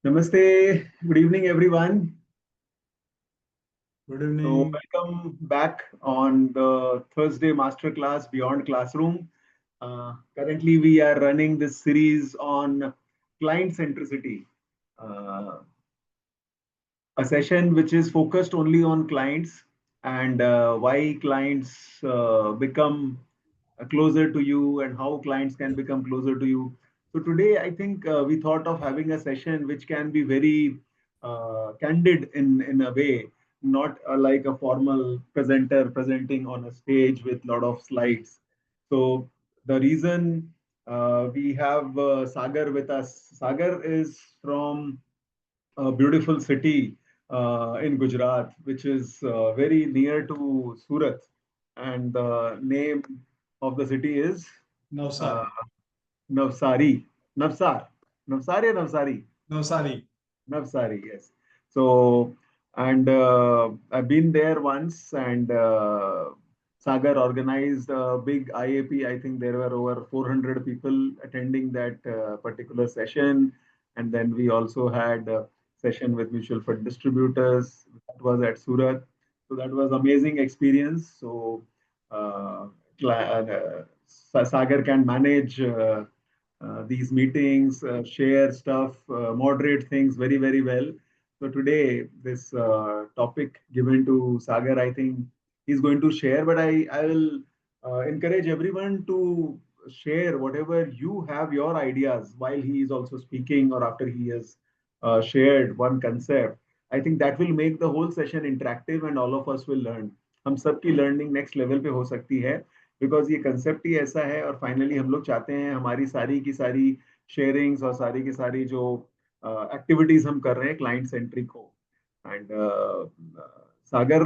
Namaste. Good evening, everyone. Good So, evening. welcome back on the Thursday Masterclass Beyond Classroom. Currently, we are running this series on client centricity, uh, a session which is focused only on clients and why clients become closer to you and how clients can become closer to you. So today, I think we thought of having a session which can be very candid in a way, not like a formal presenter presenting on a stage with a lot of slides. So the reason we have Sagar with us, Sagar is from a beautiful city in Gujarat, which is very near to Surat. And the name of the city is uh, Navsari. Navsari. Navsar. Navsari or Navsari? Navsari. Navsari, yes. So, and I've been there once, and Sagar organized a big IAP. I think there were over 400 people attending that particular session. And then we also had a session with mutual fund distributors. That was at Surat. So that was amazing experience. So uh, Sagar can manage these meetings, share stuff, moderate things very, very well. So today, this topic given to Sagar, I think he's going to share, but I will encourage everyone to share whatever you have your ideas while he is also speaking or after he has shared one concept. I think that will make the whole session interactive and all of us will learn. हम सबकी learning next level पे हो सकती है because ये concept ही ऐसा है और फाइनली हम लोग चाहते हैं हमारी सारी की सारी शेयरिंग्स और सारी की सारी जो एक्टिविटीज हम कर रहे हैं क्लाइंट सेंट्रिक हो and Sagar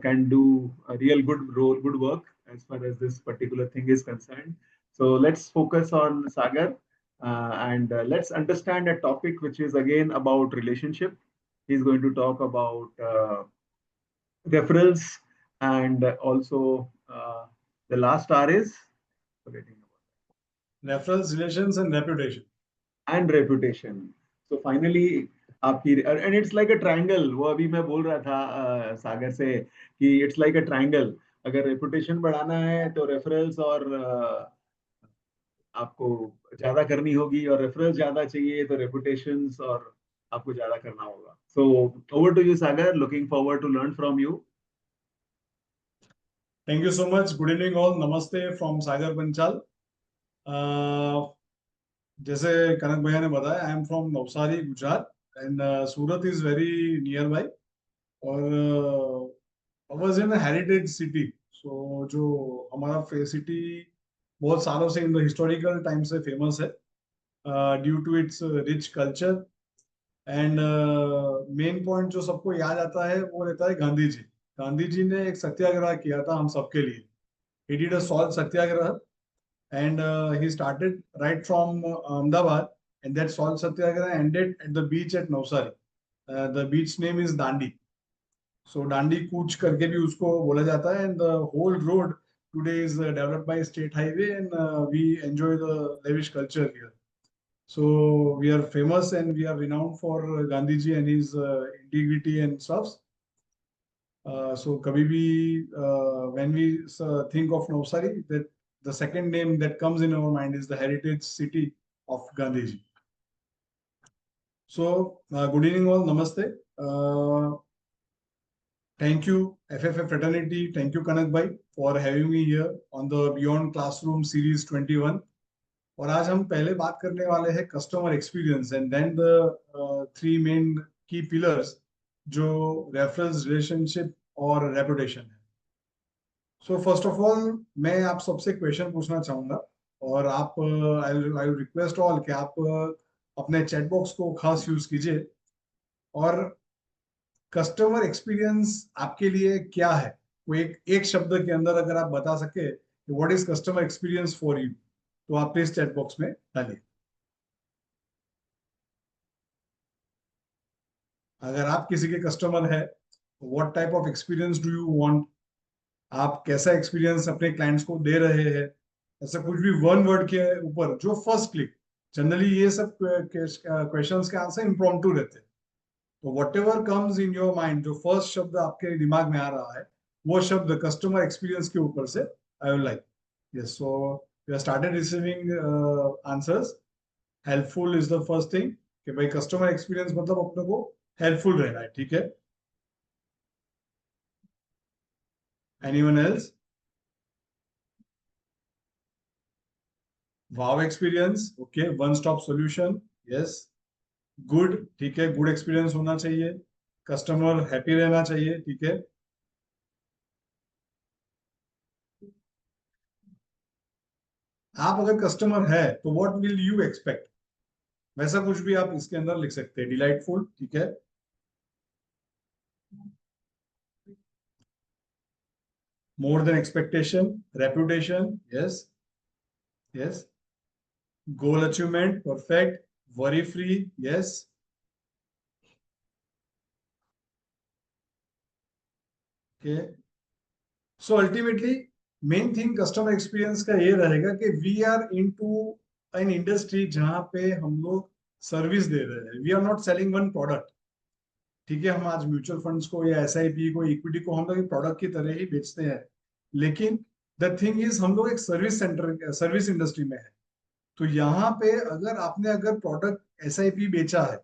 can do real good work as far as this particular thing is concerned. So let's focus on Sagar and let's understand a topic which is again about relationship. He's going to talk about referrals and also the last R is forgetting Referrals, relations, and reputation. and reputation. So finally आपकी and it's like a triangle. वो अभी मैं बोल रहा था सागर से कि it's like a triangle. अगर reputation बढ़ाना है तो referrals और आपको ज्यादा करनी होगी और referrals ज्यादा चाहिए तो reputations और आपको ज्यादा करना होगा. So over to you, Sagar. Looking forward to learn from you. Thank you so much. Good evening, all. Namaste from Sagar Panchal. Uh, जैसे कनक भैया ने बताया, I am from Navsari Gujarat and Surat is very near by और was in heritage city. So जो हमारा city बहुत सालों से इन द हिस्टोरिकल टाइम से फेमस है due to its rich culture and main point जो सबको याद आता है वो रहता है गांधी जी. गांधी जी ने एक सत्याग्रह किया था हम सबके लिए. He did a salt Satyagraha and he started right from Ahmedabad, and that salt satyagraha ended at the beach at Navsari. The beach name is Dandi. So Dandi Kuch करके भी उसको बोला जाता है, and the whole road today is developed by state highway, and we enjoy the lavish culture here. So we are famous and we are renowned for Gandhi ji and his integrity and stuff. So कभी भी when we think of Navsari, that the second name that comes in our mind is the heritage city of Gandhi ji. So good evening all, namaste. Thank you FFF fraternity, thank you Kanak bhai for having me here on the Beyond Classroom series 21. और आज हम पहले बात करने वाले हैं customer experience and then the three main key pillars जो reference, relationship और रेपुटेशन है. सो फर्स्ट ऑफ ऑल मैं आप सबसे क्वेश्चन पूछना चाहूंगा और आप आई रिक्वेस्ट ऑल कि आप अपने चैट बॉक्स को खास यूज कीजिए. और कस्टमर एक्सपीरियंस आपके लिए क्या है, वो एक शब्द के अंदर अगर आप बता सके what is customer experience for you, तो आप प्लीज चैट बॉक्स में डालिए. अगर आप किसी के कस्टमर है, what type of experience do you want, आप कैसा एक्सपीरियंस अपने क्लाइंट्स को दे रहे हैं. ऐसा कुछ भी वन वर्ड के ऊपर जो फर्स्ट क्लिक जनरली ये सब क्वेश्चंस के आंसर इम्प्रॉम्प्टू रहते हैं। तो what ever comes in your mind, जो फर्स्ट शब्द आपके दिमाग में आ रहा है वो शब्द कस्टमर एक्सपीरियंस के ऊपर से I will like. Yes, so we are started receiving answers. Helpful is the first thing, कि भाई कस्टमर एक्सपीरियंस मतलब अपने को हेल्पफुल रहना है, ठीक है। Anyone else? Wow experience, okay, one stop solution, yes, good, ठीक है, गुड एक्सपीरियंस होना चाहिए, कस्टमर हैप्पी रहना चाहिए, ठीक है। आप अगर कस्टमर है तो व्हाट विल यू एक्सपेक्ट, वैसा कुछ भी आप इसके अंदर लिख सकते हैं। डिलाइटफुल, ठीक है। More than expectation, reputation, yes yes. Goal achievement, perfect. Worry free, yes. Okay, so ultimately main thing customer experience का ये रहेगा कि we are into an industry जहां पे हम लोग सर्विस दे रहे हैं। We are not selling one product, ठीक है। हम आज म्यूचुअल फंड्स को या एसआईपी को, इक्विटी को हम लोग एक प्रोडक्ट की तरह ही बेचते हैं, लेकिन द थिंग इज हम लोग एक सर्विस सेंटर, सर्विस इंडस्ट्री में है। तो यहाँ पे अगर प्रोडक्ट एसआईपी बेचा है,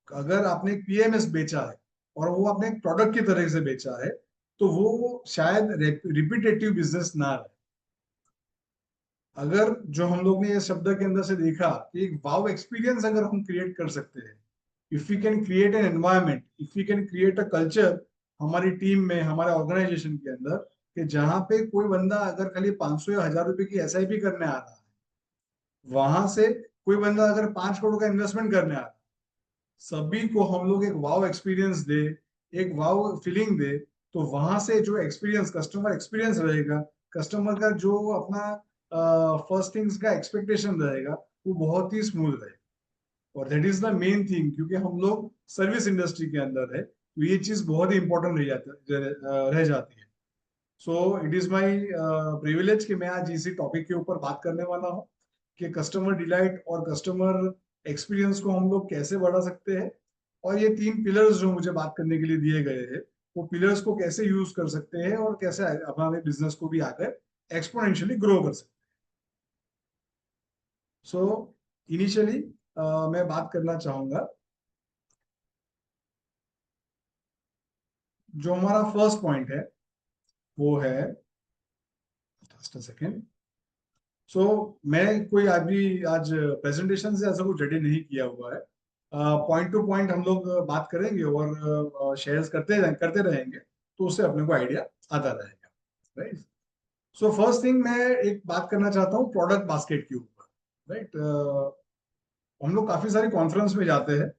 अगर आपने एक पीएमएस बेचा है और वो आपने एक प्रोडक्ट की तरह से बेचा है, तो वो शायद रिपीटेटिव बिजनेस ना रहे। अगर जो हम लोग ने ये शब्द के अंदर से देखा कि एक वाव एक्सपीरियंस अगर हम क्रिएट कर सकते हैं, if we can create an environment, if we can create a culture हमारी टीम में, हमारे ऑर्गेनाइजेशन के अंदर, कि जहां पे कोई बंदा अगर खाली 500 या 1000 रुपए की एसआईपी करने आ रहा है, वहां से कोई बंदा अगर 5 करोड़ का इन्वेस्टमेंट करने आ रहा है, सभी को हम लोग एक वाव एक्सपीरियंस दे, एक वाव फीलिंग दे, तो वहां से जो एक्सपीरियंस, कस्टमर एक्सपीरियंस रहेगा, कस्टमर का जो अपना फर्स्ट थिंग्स का एक्सपेक्टेशन रहेगा, वो बहुत ही स्मूथ रहेगा। और that is the main thing, क्योंकि हम लोग सर्विस इंडस्ट्री के अंदर है, तो ये चीज बहुत ही इंपॉर्टेंट रह जाती है। So it is my privilege कि मैं आज इसी टॉपिक के ऊपर बात करने वाला हूँ, कि कस्टमर डिलाइट और कस्टमर एक्सपीरियंस को हम लोग कैसे बढ़ा सकते हैं, और ये 3 पिलर्स जो मुझे बात करने के लिए दिए गए हैं, वो पिलर्स को कैसे यूज कर सकते हैं और कैसे हमारे बिजनेस को भी आकर एक्सपोनेंशियली ग्रो कर सकते हैं। सो इनिशियली मैं बात करना चाहूंगा, जो हमारा फर्स्ट पॉइंट है वो है, जस्ट अ सेकेंड। सो मैं कोई अभी आज प्रेजेंटेशन से ऐसा कुछ रेडी नहीं किया हुआ है। पॉइंट टू पॉइंट हम लोग बात करेंगे और शेयर्स करते रहेंगे, तो उससे अपने को आइडिया आता रहेगा, राइट। सो फर्स्ट थिंग मैं एक बात करना चाहता हूँ प्रोडक्ट बास्केट के ऊपर, राइट। हम लोग काफी सारे कॉन्फ्रेंस में जाते हैं,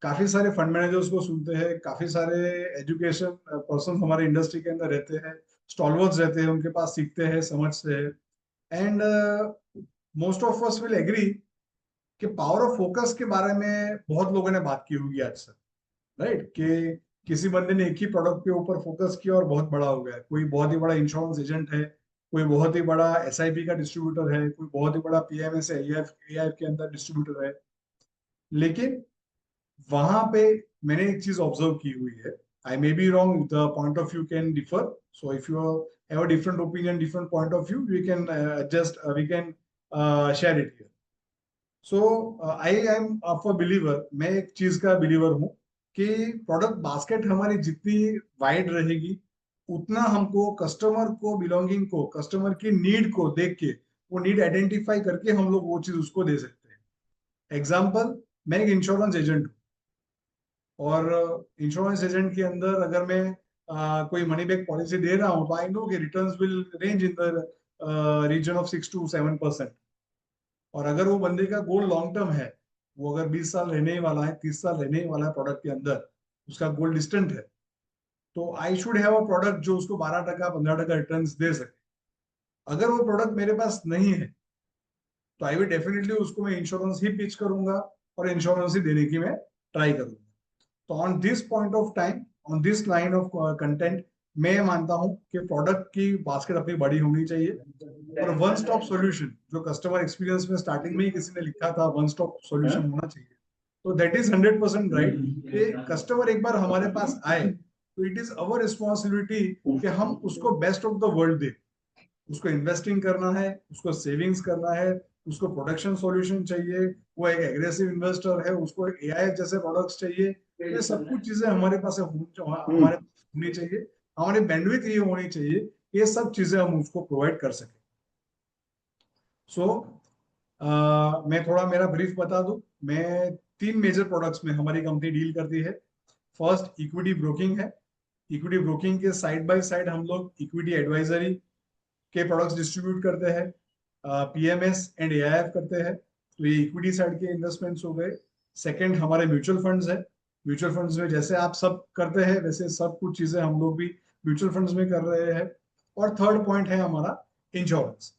काफी सारे फंड मैनेजर्स को सुनते हैं, काफी सारे एजुकेशन पर्सन हमारे इंडस्ट्री के अंदर रहते हैं, स्टॉलवर्ड्स रहते हैं, उनके पास सीखते हैं, समझते हैं। And most of us will agree कि पावर ऑफ फोकस के बारे में बहुत लोगों ने बात की होगी आज तक, राइट। कि किसी बंदे ने एक ही प्रोडक्ट के ऊपर फोकस किया और बहुत बड़ा हो गया। कोई बहुत ही बड़ा इंश्योरेंस एजेंट है, कोई बहुत ही बड़ा एसआईपी का डिस्ट्रीब्यूटर है, कोई बहुत ही बड़ा पीएमएस एआईएफ के अंदर डिस्ट्रीब्यूटर है। लेकिन वहां पे मैंने एक चीज ऑब्जर्व की हुई है, I may be wrong, the point of view can differ, so if you have a different opinion, different point of view, we can adjust, we can share it here. So I am of a believer, मैं एक चीज का believer हूँ कि product basket हमारी जितनी wide रहेगी, उतना हमको कस्टमर को, बिलोंगिंग को, कस्टमर की नीड को देख के, वो नीड आइडेंटिफाई करके हम लोग वो चीज उसको दे सकते हैं। एग्जाम्पल, मैं एक इंश्योरेंस एजेंट हूँ, और इंश्योरेंस एजेंट के अंदर अगर मैं कोई मनी बैक पॉलिसी दे रहा हूँ, तो आई नो कि returns will range in the region of 6 to 7%। और अगर वो बंदे का गोल लॉन्ग टर्म है, वो अगर 20 साल रहने ही वाला है, 30 साल रहने ही वाला है प्रोडक्ट के अंदर, उसका गोल डिस्टेंट है, तो I should have a product जो उसको 12% 15% रिटर्न दे सके। अगर वो प्रोडक्ट मेरे पास नहीं है, तो आई विल डेफिनेटली उसको मैं इंश्योरेंस ही पिच करूंगा और इंश्योरेंस ही देने की मैं ट्राई करूंगा। तो on this point of time, on this line of content, मैं मानता हूं कि प्रोडक्ट की बास्केट अपनी बड़ी होनी चाहिए। और वन स्टॉप सॉल्यूशन, जो कस्टमर एक्सपीरियंस में स्टार्टिंग में ही किसी ने लिखा था वन स्टॉप सॉल्यूशन होना चाहिए, तो दैट इज 100% राइट कि कस्टमर एक बार हमारे पास आए तो इट इज अवर रिस्पॉन्सिबिलिटी कि हम उसको बेस्ट ऑफ द वर्ल्ड दे। उसको इन्वेस्टिंग करना है, उसको सेविंग्स करना है, उसको प्रोटेक्शन सॉल्यूशन चाहिए, वो एक एग्रेसिव इन्वेस्टर है, उसको एक एआई जैसे प्रोडक्ट्स चाहिए, ये सब कुछ चीजें हमारे पास हमारे पास होनी चाहिए, हमारी बैंडविड्थ ये होनी चाहिए, ये सब चीजें हम उसको प्रोवाइड कर सकें। सो मैं थोड़ा मेरा ब्रीफ बता दूं। मैं 3 मेजर प्रोडक्ट्स में हमारी कंपनी डील करती है। फर्स्ट इक्विटी ब्रोकिंग है। इक्विटी ब्रोकिंग के साइड बाय साइड हम लोग इक्विटी एडवाइजरी के प्रोडक्ट्स डिस्ट्रीब्यूट करते हैं, पीएमएस एंड एआईएफ करते हैं, तो ये इक्विटी साइड के इन्वेस्टमेंट्स हो गए। सेकंड हमारे म्यूचुअल फंड्स है। म्यूचुअल फंड्स में जैसे आप सब करते हैं वैसे सब कुछ चीजें हम लोग भी म्यूचुअल फंड्स में कर रहे हैं। और थर्ड पॉइंट है हमारा इंश्योरेंस।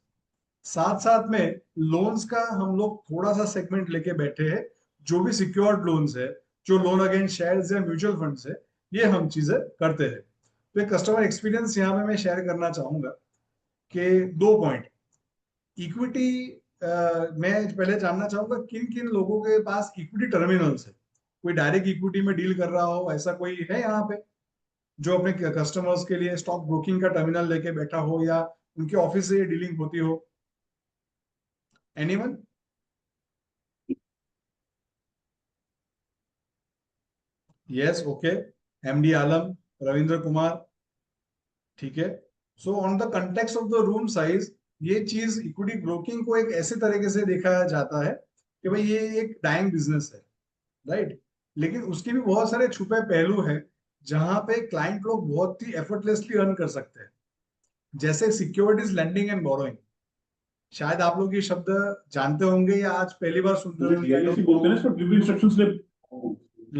साथ साथ में लोन्स का हम लोग थोड़ा सा सेगमेंट लेके बैठे हैं, जो भी सिक्योर्ड लोन्स है, जो लोन अगेंस्ट शेयर्स या म्यूचुअल फंड्स है, ये हम चीजें करते हैं। तो एक कस्टमर एक्सपीरियंस यहाँ पे मैं शेयर करना चाहूंगा कि 2 पॉइंट। इक्विटी मैं पहले जानना चाहूंगा किन किन लोगों के पास इक्विटी टर्मिनल्स है। कोई डायरेक्ट इक्विटी में डील कर रहा हो, ऐसा कोई है यहाँ पे जो अपने कस्टमर्स के लिए स्टॉक ब्रोकिंग का टर्मिनल लेके बैठा हो या उनके ऑफिस से ये डीलिंग होती हो? एनीवन? Yes, okay. एमडी आलम, रविंद्र कुमार, ठीक है। So on the context of the room size, ये चीज इक्विटी ब्रोकिंग को एक ऐसे तरीके से देखा जाता है कि भाई ये एक डाइंग बिजनेस है, राइट। लेकिन उसके भी बहुत सारे छुपे पहलू हैं जहां पे क्लाइंट लोग बहुत ही एफर्टलेसली अर्न कर सकते हैं, जैसे सिक्योरिटीज लेंडिंग एंड बोरोइंग। शायद आप लोग ये शब्द जानते होंगे या आज पहली बार सुन रहे होंगे,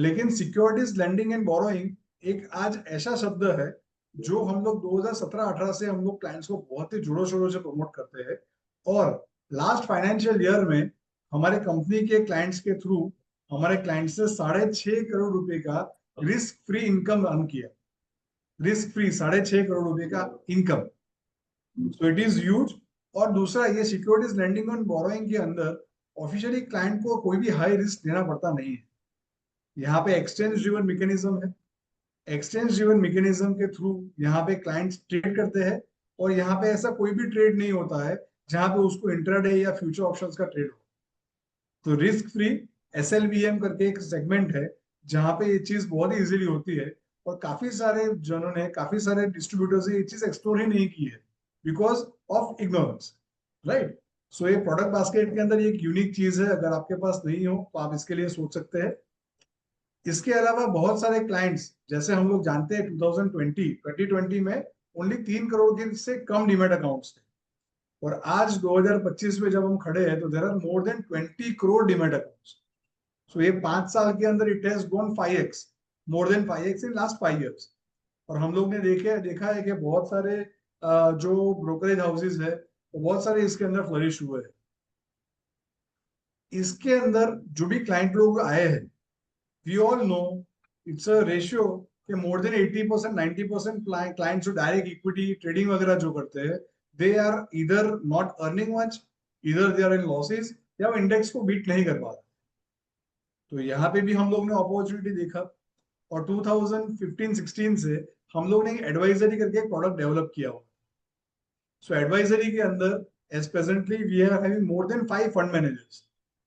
लेकिन सिक्योरिटीज लेंडिंग एंड बोरोइंग एक आज ऐसा शब्द है जो हम लोग 2017-18 से हम लोग क्लाइंट्स को बहुत ही जोरों शोरों से प्रमोट करते हैं। और लास्ट फाइनेंशियल ईयर में हमारे कंपनी के क्लाइंट्स के थ्रू हमारे क्लाइंट्स से 6.5 करोड़ रुपए का रिस्क फ्री इनकम अर्न किया। रिस्क फ्री 6.5 करोड़ रुपए का income, so it is huge. और दूसरा, ये सिक्योरिटीज लेंडिंग एंड बोरोइंग के अंदर ऑफिशियली क्लाइंट को कोई भी हाई रिस्क देना पड़ता नहीं है। यहाँ पे एक्सचेंज ड्रिवन मैकेनिज्म है। एक्सचेंज ड्रिवन मैकेनिज्म के थ्रू यहाँ पे क्लाइंट्स ट्रेड करते हैं, और यहाँ पे ऐसा कोई भी ट्रेड नहीं होता है जहां पे उसको इंट्राडे या फ्यूचर ऑप्शंस का ट्रेड हो। तो रिस्क फ्री एसएलवीएम करके एक सेगमेंट है जहां पे ये चीज बहुत ही इजीली होती है, और काफी सारे जनों ने, काफी सारे डिस्ट्रीब्यूटर्स ने ये चीज एक्सप्लोर ही नहीं की है because of ignorance, right. So ये प्रोडक्ट बास्केट के अंदर एक यूनिक चीज है, अगर आपके पास नहीं हो तो आप इसके लिए सोच सकते हैं। इसके अलावा बहुत सारे क्लाइंट्स, जैसे हम लोग जानते हैं 2020 में ओनली 3 करोड़ के से कम डीमैट अकाउंट्स थे, और आज 2025 में जब हम खड़े हैं तो there are more than 20 crore demat accounts. So ये 5 साल के अंदर it has gone 5x, more than 5x in last 5 years. और हम लोग ने देखा है कि बहुत सारे जो ब्रोकरेज हाउसेज है तो बहुत सारे इसके अंदर फ्लरिश हुए हैं। इसके अंदर जो भी क्लाइंट लोग आए हैं, we all know it's a ratio कि more than 80% 90% clients जो डायरेक्ट इक्विटी ट्रेडिंग वगैरह जो करते हैं, they are either not earning much, either they are in losses, या वो इंडेक्स को बीट नहीं कर पा रहे। तो यहाँ पे भी हम लोग ने अपॉर्चुनिटी देखा, और 2015-16 से हम लोग ने एडवाइजरी करके एक प्रोडक्ट डेवलप किया हुआ। सो एडवाइजरी के अंदर as presently we are having more than 5 fund managers,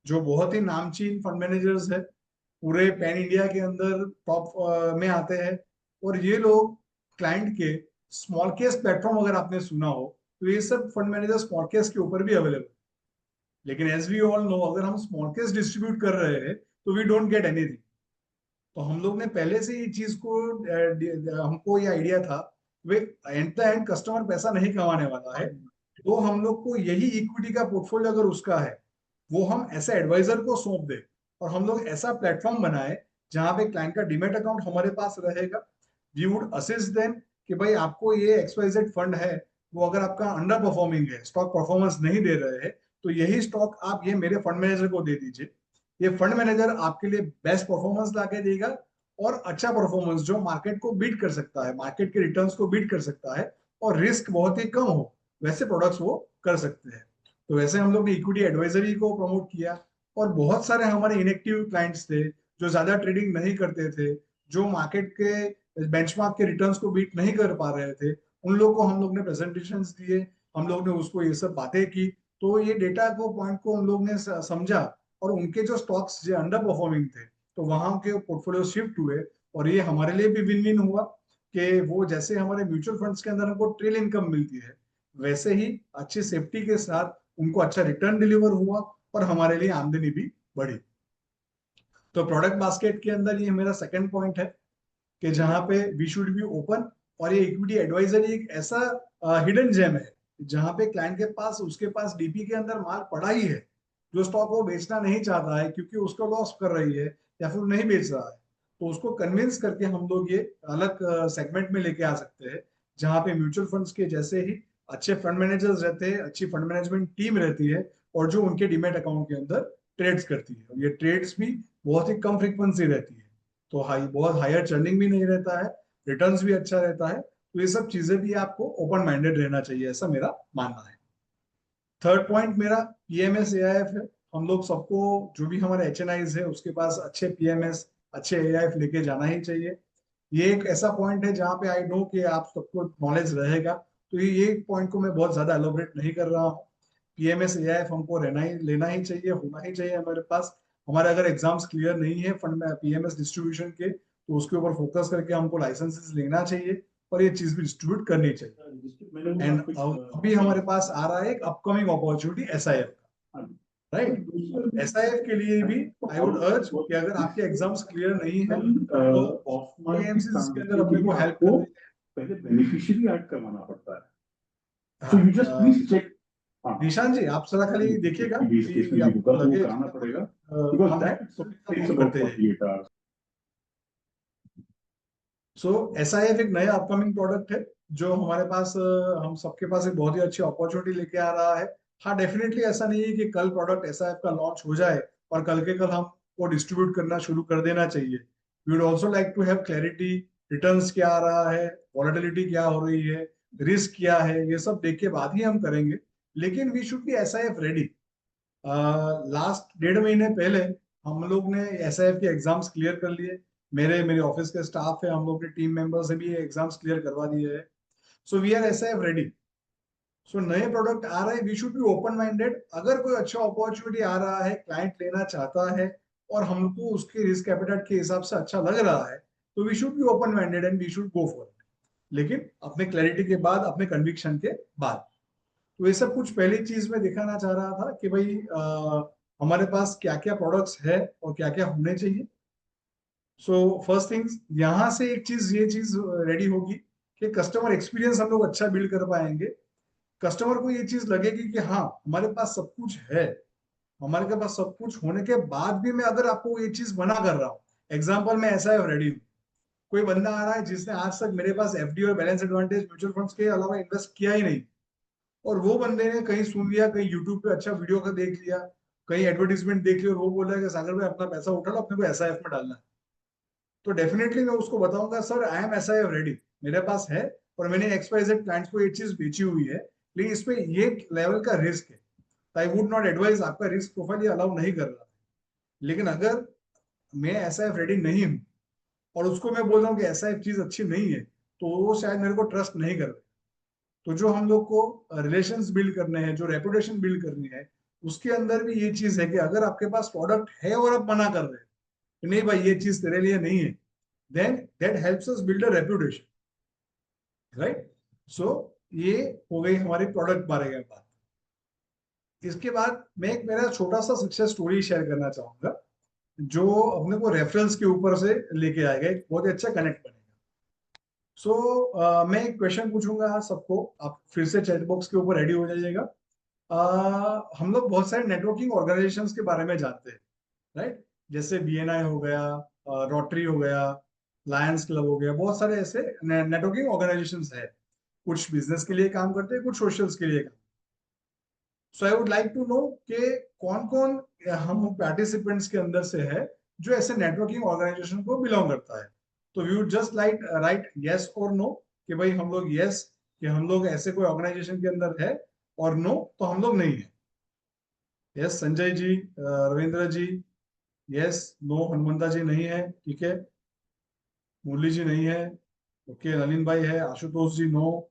जो बहुत ही नामचीन फंड मैनेजर्स है, पूरे पैन इंडिया के अंदर टॉप में आते हैं। और ये लोग क्लाइंट के स्मॉल केस प्लेटफॉर्म, अगर आपने सुना हो तो ये सब फंड मैनेजर स्मॉल केस के ऊपर भी अवेलेबल। लेकिन एज वी ऑल नो, अगर हम स्मॉल केस डिस्ट्रीब्यूट कर रहे हैं तो वी डोंट गेट एनीथिंग। तो हम लोग ने पहले से ये चीज को हमको ये आइडिया था, way and the end customer पैसा नहीं कमाने वाला है, तो हम लोग को यही इक्विटी का पोर्टफोलियो अगर उसका है वो हम ऐसे एडवाइजर को सौंप दे, और हम लोग ऐसा प्लेटफॉर्म बनाए जहां पे क्लाइंट का डीमैट अकाउंट हमारे पास रहेगा। वी वुड असिस्ट देम कि भाई आपको ये XYZ फंड है, वो अगर आपका अंडर परफॉर्मिंग है, स्टॉक परफॉर्मेंस नहीं दे रहे हैं, तो यही स्टॉक आप ये मेरे फंड मैनेजर को दे दीजिए। ये फंड मैनेजर आपके लिए बेस्ट परफॉर्मेंस लाके देगा, और अच्छा परफॉर्मेंस जो मार्केट को बीट कर सकता है, मार्केट के रिटर्न्स को बीट कर सकता है, और रिस्क बहुत ही कम हो, वैसे प्रोडक्ट्स वो कर सकते हैं। तो वैसे हम लोग ने इक्विटी एडवाइजरी को प्रमोट किया, और बहुत सारे हमारे इनएक्टिव क्लाइंट्स थे जो ज्यादा ट्रेडिंग नहीं करते थे, जो मार्केट के बेंचमार्क के रिटर्न्स को बीट नहीं कर पा रहे थे, उन लोगों को हम लोग ने प्रेजेंटेशंस दिए, हम लोग ने उसको ये सब बातें की। तो ये डेटा को पॉइंट को हम लोग ने समझा, और उनके जो स्टॉक्स जो अंडर परफॉर्मिंग थे तो वहां के पोर्टफोलियो शिफ्ट हुए, और ये हमारे लिए भी विन विन हुआ कि वो जैसे हमारे म्यूचुअल फंड्स के अंदर हमको ट्रेल इनकम मिलती है, वैसे ही अच्छी सेफ्टी के साथ उनको अच्छा रिटर्न डिलीवर हुआ, और हमारे लिए आमदनी भी बढ़ी। तो प्रोडक्ट बास्केट के अंदर ये मेरा सेकंड पॉइंट है कि जहां पे वी शुड बी ओपन, और ये इक्विटी एडवाइजरी एक ऐसा हिडन जेम है जहां पे क्लाइंट के पास उसके पास डीपी के अंदर माल पड़ा ही है, जो स्टॉक वो बेचना नहीं चाहता है क्योंकि उसको लॉस कर रही है या फिर नहीं बेच रहा है, तो उसको कन्विंस करके हम लोग ये अलग सेगमेंट में लेके आ सकते हैं, जहां पे म्यूचुअल फंड्स के जैसे ही अच्छे फंड मैनेजर्स रहते हैं, अच्छी फंड मैनेजमेंट टीम रहती है, और जो उनके डीमेट अकाउंट के अंदर ट्रेड्स करती है, और ये ट्रेड्स भी बहुत ही कम फ्रीक्वेंसी रहती है, तो बहुत हायर चर्निंग भी नहीं रहता है, रिटर्न्स भी अच्छा रहता है। तो ये सब चीजें भी आपको ओपन माइंडेड रहना चाहिए, ऐसा मेरा मानना है। थर्ड पॉइंट मेरा पीएमएस एआईएफ है। हम लोग सबको, जो भी हमारे एचएनआईज है उसके पास अच्छे पीएमएस, अच्छे एआईएफ लेके जाना ही चाहिए। ये एक ऐसा पॉइंट है जहाँ पे आई नो कि आप सबको नॉलेज रहेगा, तो ये पॉइंट को मैं बहुत ज्यादा एलोबरेट नहीं कर रहा हूँ। पीएमएस एआईएफ हमको रहना ही लेना ही चाहिए, होना ही चाहिए हमारे पास। हमारे अगर एग्जाम्स क्लियर नहीं है फंड में पीएमएस डिस्ट्रीब्यूशन के, तो उसके ऊपर फोकस करके हमको लाइसेंसेस लेना चाहिए, और ये चीज भी डिस्ट्रीब्यूट करनी चाहिए। एंड अभी हमारे पास आ रहा है एक अपकमिंग अपॉर्चुनिटी एसआईएफ का, राइट। एसआईएफ के लिए भी आई वुड अर्ज कि अगर आपके एग्जाम्स क्लियर नहीं है तो एएमसीज के अंदर अपने को हेल्प करनी है। पहले बेनिफिशियरी ऐड करवाना पड़ता है। So you just please check. निशान जी, आप जरा खाली देखिएगा कि आपको लगे कराना पड़ेगा, हम करते हैं। सो एसआईएफ एक नया अपकमिंग प्रोडक्ट है जो हमारे पास हम सबके पास एक बहुत ही अच्छी अपॉर्चुनिटी लेके आ रहा है। हाँ, डेफिनेटली ऐसा नहीं है कि कल प्रोडक्ट एसआईएफ का लॉन्च हो जाए और कल के कल हमको डिस्ट्रीब्यूट करना शुरू कर देना चाहिए। We would also like to have clarity, returns क्या आ रहा है, वॉलेटिलिटी क्या हो रही है, रिस्क क्या है, ये सब देख के बाद ही हम करेंगे। लेकिन we should be SIF ready. Last 1.5 महीने पहले हम लोग ने एसआईएफ के एग्जाम्स क्लियर कर लिए। मेरे ऑफिस के स्टाफ है, हम लोग के टीम मेंबर्स से भी एग्जाम्स क्लियर करवा दिए हैं। So we are SIF ready. So नए प्रोडक्ट आ रहे हैं, we should be open minded. अगर कोई अच्छा अपॉर्चुनिटी आ रहा है, क्लाइंट लेना चाहता है और हमको उसके रिस्क एपेटाइट के हिसाब से अच्छा लग रहा है, तो we should be open minded and we should go for it, लेकिन अपने क्लैरिटी के बाद, अपने कन्विक्शन के बाद। तो ये सब कुछ पहली चीज में दिखाना चाह रहा था कि भाई हमारे पास क्या क्या प्रोडक्ट्स है और क्या क्या होने चाहिए। सो फर्स्ट थिंग्स, यहाँ से एक चीज, ये चीज रेडी होगी कि कस्टमर एक्सपीरियंस हम लोग अच्छा बिल्ड कर पाएंगे। कस्टमर को ये चीज लगेगी कि हाँ, हमारे पास सब कुछ है, हमारे के पास सब कुछ होने के बाद भी मैं अगर आपको ये चीज मना कर रहा हूँ, एग्जाम्पल मैं ऐसा रेडी हूँ, कोई बंदा आ रहा है जिसने आज तक मेरे पास एफडी और बैलेंस एडवांटेज म्यूचुअल फंड्स के अलावा इन्वेस्ट किया ही नहीं, और वो बंदे ने कहीं सुन लिया, कहीं यूट्यूब पे अच्छा वीडियो का देख लिया, कहीं एडवर्टीजमेंट देख लिया, और वो बोल रहा है कि सागर भाई अपना पैसा उठा लो, अपने को एसआईएफ में डालना है, तो डेफिनेटली मैं उसको बताऊंगा sir I am SIF ready, मेरे पास है और मैंने एक्सवाइजेड क्लाइंट्स को ये चीज बेची हुई है, लेकिन इसमें ये लेवल का रिस्क है, तो आई वुड नॉट एडवाइज, आपका रिस्क प्रोफाइल ये अलाउ नहीं कर रहा। लेकिन अगर मैं एसआईएफ रेडी नहीं हूँ और उसको मैं बोल रहा हूँ कि एसआईएफ चीज अच्छी नहीं है, तो वो शायद मेरे को ट्रस्ट नहीं कर रहे। तो जो हम लोग को रिलेशंस बिल्ड करने हैं, जो रेपुटेशन बिल्ड करनी है, उसके अंदर भी ये चीज है कि अगर आपके पास प्रोडक्ट है और आप मना कर रहे हैं कि नहीं भाई ये चीज तेरे लिए नहीं है, then that helps us build a reputation, right. So ये हो गई हमारी प्रोडक्ट बारे में बात। इसके बाद मैं एक मेरा छोटा सा सक्सेस स्टोरी शेयर करना चाहूंगा जो अपने को रेफरेंस के ऊपर से लेके आएगा, एक बहुत ही अच्छा कनेक्ट बनेगा। मैं एक क्वेश्चन पूछूंगा सबको, आप फिर से चैट बॉक्स के ऊपर रेडी हो जाइएगा। हम लोग बहुत सारे नेटवर्किंग ऑर्गेनाइजेशंस के बारे में जानते हैं, राइट, जैसे बीएनआई हो गया, रोटरी हो गया, लायंस क्लब हो गया, बहुत सारे ऐसे नेटवर्किंग ऑर्गेनाइजेशंस है। कुछ बिजनेस के लिए काम करते हैं, कुछ सोशल्स के लिए काम। So I would like to know कि कौन कौन हम पार्टिसिपेंट्स के अंदर से है जो ऐसे नेटवर्किंग ऑर्गेनाइजेशन को बिलोंग करता है। तो we would just like right yes और नो कि भाई हम लोग यस कि हम लोग ऐसे कोई ऑर्गेनाइजेशन के अंदर है, और नो तो हम लोग नहीं है। यस संजय जी, रविंद्र जी, यस नो हनुमंता जी नहीं है, ठीक है, मुरली जी नहीं है, ओके, नलिन भाई है, Ashutosh ji no.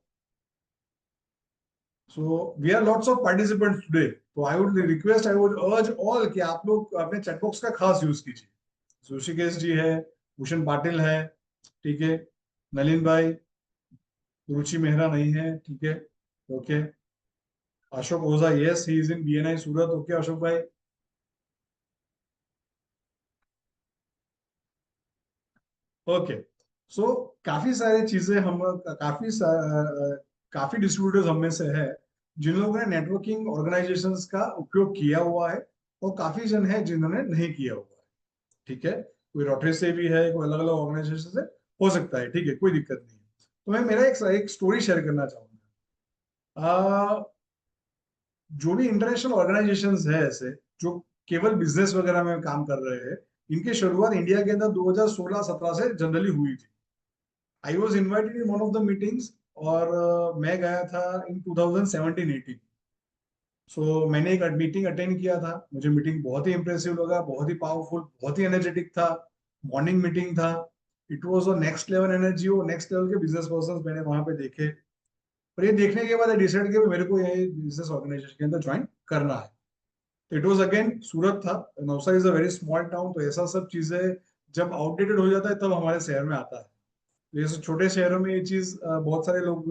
So we are lots of participants today, तो I would request, I would urge all कि आप लोग अपने चैट बॉक्स का खास यूज कीजिए। ऋषिकेश जी है, भूषण पाटिल है, ठीक है, नलिन भाई, रुचि मेहरा नहीं है, ठीक है, okay, Ashok Ojha, yes he is in BNI Surat, okay Ashok भाई, ओके। सो काफी सारी चीजें हम काफी डिस्ट्रीब्यूटर्स हम में से है जिन लोगों ने नेटवर्किंग ऑर्गेनाइजेशंस का उपयोग किया हुआ है, और काफी जन है जिन्होंने नहीं किया हुआ है, ठीक है, कोई रोटरी से भी है, कोई अलग अलग ऑर्गेनाइजेशन से हो सकता है, ठीक है, कोई दिक्कत नहीं है। तो मैं मेरा एक स्टोरी शेयर करना चाहूंगा। जो भी इंटरनेशनल ऑर्गेनाइजेशंस है ऐसे, जो केवल बिजनेस वगैरह में काम कर रहे हैं, इनकी शुरुआत इंडिया के अंदर 2016-17 से जनरली हुई थी। I was invited in one of the meetings, और मैं गया था इन 2017-18। सो मैंने एक मीटिंग अटेंड किया था, मुझे मीटिंग बहुत ही इंप्रेसिव लगा, बहुत ही पावरफुल, बहुत ही एनर्जेटिक था, मॉर्निंग मीटिंग था। It was a next level energy, और नेक्स्ट लेवल के बिजनेस पर्सन मैंने वहां पे देखे। और ये देखने के बाद डिसाइड किया मेरे को ये बिजनेस ऑर्गेनाइजेशन के अंदर ज्वाइन करना है। तो इट वॉज अगेन सूरत था, Nausa is a very small town, तो ऐसा सब चीजें जब आउटडेटेड हो जाता है तब हमारे शहर में आता है। जैसे छोटे शहरों में ये चीज बहुत सारे लोग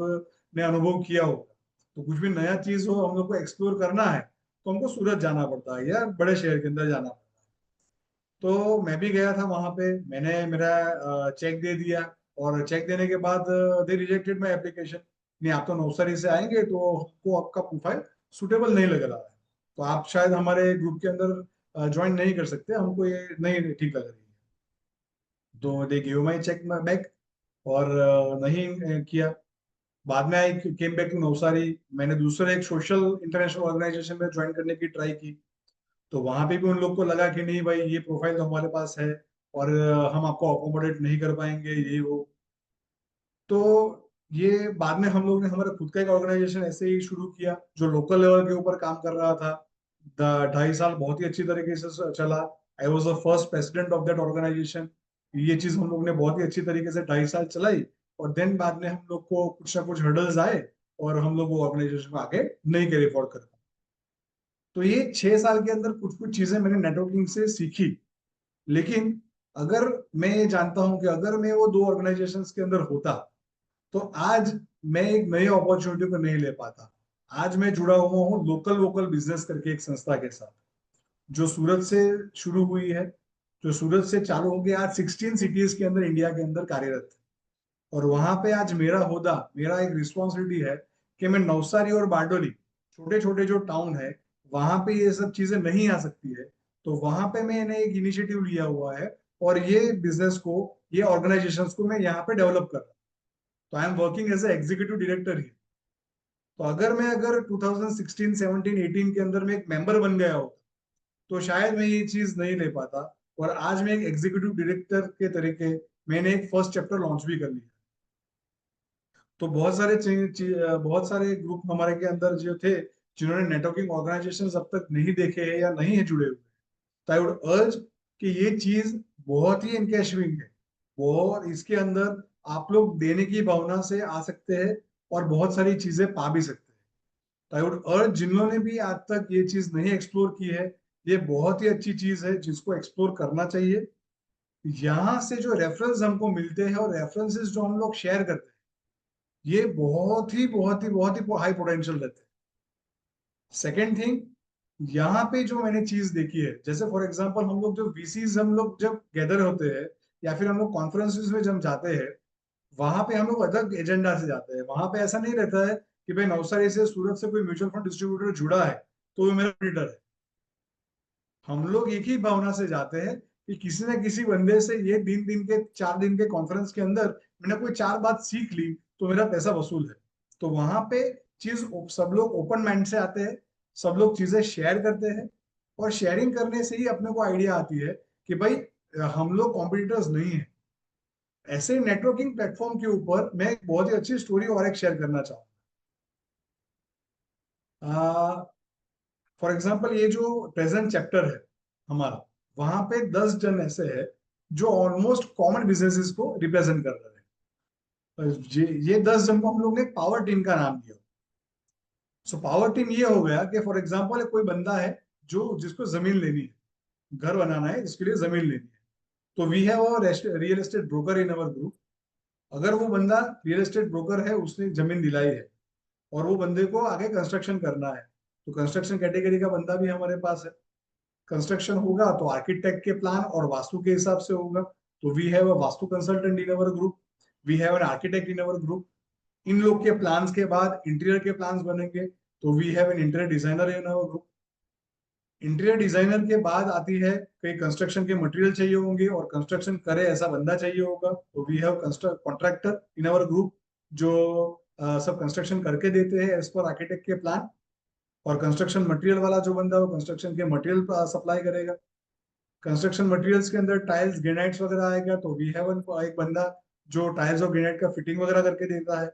ने अनुभव किया होगा, तो कुछ भी नया चीज हो हम लोग को एक्सप्लोर करना है तो हमको सूरत जाना पड़ता है या बड़े शहर के अंदर जाना पड़ता है। तो मैं भी गया था वहां पे, मैंने मेरा चेक दे दिया, और चेक देने के बाद दे रिजेक्टेड माई एप्लीकेशन। नहीं, आप तो नवसारी से आएंगे तो आपको आपका प्रोफाइल सुटेबल नहीं लग रहा है, तो आप शायद हमारे ग्रुप के अंदर ज्वाइन नहीं कर सकते, हमको ये नहीं ठीक लग रही है। तो they give my cheque back, और नहीं किया। बाद में I came back to Navsari, मैंने दूसरे एक सोशल इंटरनेशनल ऑर्गेनाइजेशन में ज्वाइन करने की ट्राई की। तो वहां पे भी उन लोग को लगा कि नहीं भाई, ये प्रोफाइल तो हमारे पास है, और हम आपको अकोमोडेट नहीं कर पाएंगे, ये वो। तो ये बाद में हम लोग ने हमारा खुद का एक ऑर्गेनाइजेशन ऐसे ही शुरू किया जो लोकल लेवल के ऊपर काम कर रहा था। 2.5 साल बहुत ही अच्छी तरीके से चला। I was the first president of that organisation. ये चीज हम लोग ने बहुत ही अच्छी तरीके से 2.5 साल चलाई, और देन बाद में हम लोग को कुछ ना कुछ हर्डल्स आए, और हम लोग वो ऑर्गेनाइजेशन को आगे नहीं कैरी फॉरवर्ड कर पाए। तो ये 6 साल के अंदर कुछ कुछ चीजें मैंने नेटवर्किंग से सीखी। लेकिन अगर मैं ये जानता हूं कि अगर मैं वो 2 ऑर्गेनाइजेशंस के अंदर होता, तो आज मैं एक नई अपॉर्चुनिटी को नहीं ले पाता। आज मैं जुड़ा हुआ हूँ लोकल वोकल बिजनेस करके एक संस्था के साथ, जो सूरत से शुरू हुई है, जो सूरत से चालू होकर आज 16 सिटीज के अंदर इंडिया के अंदर कार्यरत है। और वहां पे आज मेरा होदा, मेरा एक रिस्पॉन्सिबिलिटी है कि मैं नवसारी और बारडोली, छोटे छोटे जो टाउन है, वहां पे ये सब चीजें नहीं आ सकती है, तो वहां पे मैंने एक इनिशिएटिव लिया हुआ है, और ये बिजनेस को, ये ऑर्गेनाइजेशंस को मैं यहाँ पे डेवलप कर रहा हूँ। तो I am working as a executive director ही। तो अगर 2016, 17, 18 के अंदर में एक मेंबर बन गया होता, तो शायद मैं ये चीज नहीं ले पाता। और आज मैं एक एग्जीक्यूटिव डायरेक्टर के तरीके मैंने एक फर्स्ट चैप्टर लॉन्च भी कर लिया। तो बहुत सारे ग्रुप हमारे के अंदर जो थे, जिन्होंने नेटवर्किंग ऑर्गेनाइजेशन अब तक नहीं देखे हैं या नहीं है जुड़े हुए, तो आई वुड अर्ज कि ये चीज बहुत ही एनकैशविंग है, और इसके अंदर आप लोग देने की भावना से आ सकते हैं, और बहुत सारी चीजें पा भी सकते हैं। तो आई वुड अर्ज जिन्होंने भी आज तक ये चीज नहीं एक्सप्लोर की है, ये बहुत ही अच्छी चीज है जिसको एक्सप्लोर करना चाहिए। यहाँ से जो रेफरेंस हमको मिलते हैं और रेफरेंसेस जो हम लोग शेयर करते हैं, ये बहुत ही हाई पोटेंशियल रहते हैं। सेकेंड थिंग, यहाँ पे जो मैंने चीज देखी है, जैसे फॉर एग्जांपल हम लोग जो वीसीज हम लोग जब गैदर होते हैं, या फिर हम लोग कॉन्फ्रेंसेस में जब जाते हैं, वहां पे हम लोग अलग एजेंडा से जाते हैं। वहां पे ऐसा नहीं रहता है कि भाई नवसारी से सूरत से कोई म्यूचुअल फंड डिस्ट्रीब्यूटर जुड़ा है तो वो मेरा लीडर है। हम लोग एक ही भावना से जाते हैं कि किसी न किसी बंदे से ये 3 दिन के 4 दिन के कॉन्फ्रेंस के अंदर मैंने कोई 4 बात सीख ली तो मेरा पैसा वसूल है। तो वहां पे चीज सब लोग ओपन माइंड से आते हैं, सब लोग चीजें शेयर करते हैं, और शेयरिंग करने से ही अपने को आइडिया आती है कि भाई हम लोग कॉम्पिटिटर्स नहीं है। ऐसे नेटवर्किंग प्लेटफॉर्म के ऊपर मैं एक बहुत ही अच्छी स्टोरी और एक शेयर करना चाहूँ। फॉर एग्जाम्पल ये जो प्रेजेंट चैप्टर है हमारा, वहां पे 10 जन ऐसे है जो ऑलमोस्ट कॉमन बिजनेसेस को रिप्रेजेंट कर रहे हैं। ये 10 जन को हम लोग ने पावर टीम का नाम दिया। सो पावर टीम ये हो गया कि फॉर एग्जाम्पल कोई बंदा है जो जिसको जमीन लेनी है, घर बनाना है, जिसके लिए जमीन लेनी है, तो we have a real estate broker in our group. अगर वो बंदा रियल एस्टेट ब्रोकर है, उसने जमीन दिलाई है और वो बंदे को आगे कंस्ट्रक्शन करना है, तो कंस्ट्रक्शन कैटेगरी का बंदा भी हमारे पास है। कंस्ट्रक्शन होगा तो आर्किटेक्ट के प्लान और वास्तु के हिसाब से होगा, तो we have a vastu consultant in our group, we have an architect in our group. इन लोग के प्लान्स के बाद इंटीरियर के प्लान्स बनेंगे, तो we have an interior designer in our group. Interior designer के बाद आती है कई कंस्ट्रक्शन के मटेरियल चाहिए होंगे और कंस्ट्रक्शन करे ऐसा बंदा चाहिए होगा, तो we have contractor in our group जो सब कंस्ट्रक्शन करके देते हैं एज पर आर्किटेक्ट के प्लान। और कंस्ट्रक्शन मटेरियल वाला जो बंदा वो कंस्ट्रक्शन के मटेरियल सप्लाई करेगा। कंस्ट्रक्शन मटेरियल्स के अंदर टाइल्स ग्रेनाइट्स वगैरह आएगा, तो वी हैव एक बंदा जो टाइल्स और ग्रेनाइट का फिटिंग वगैरह करके देता है।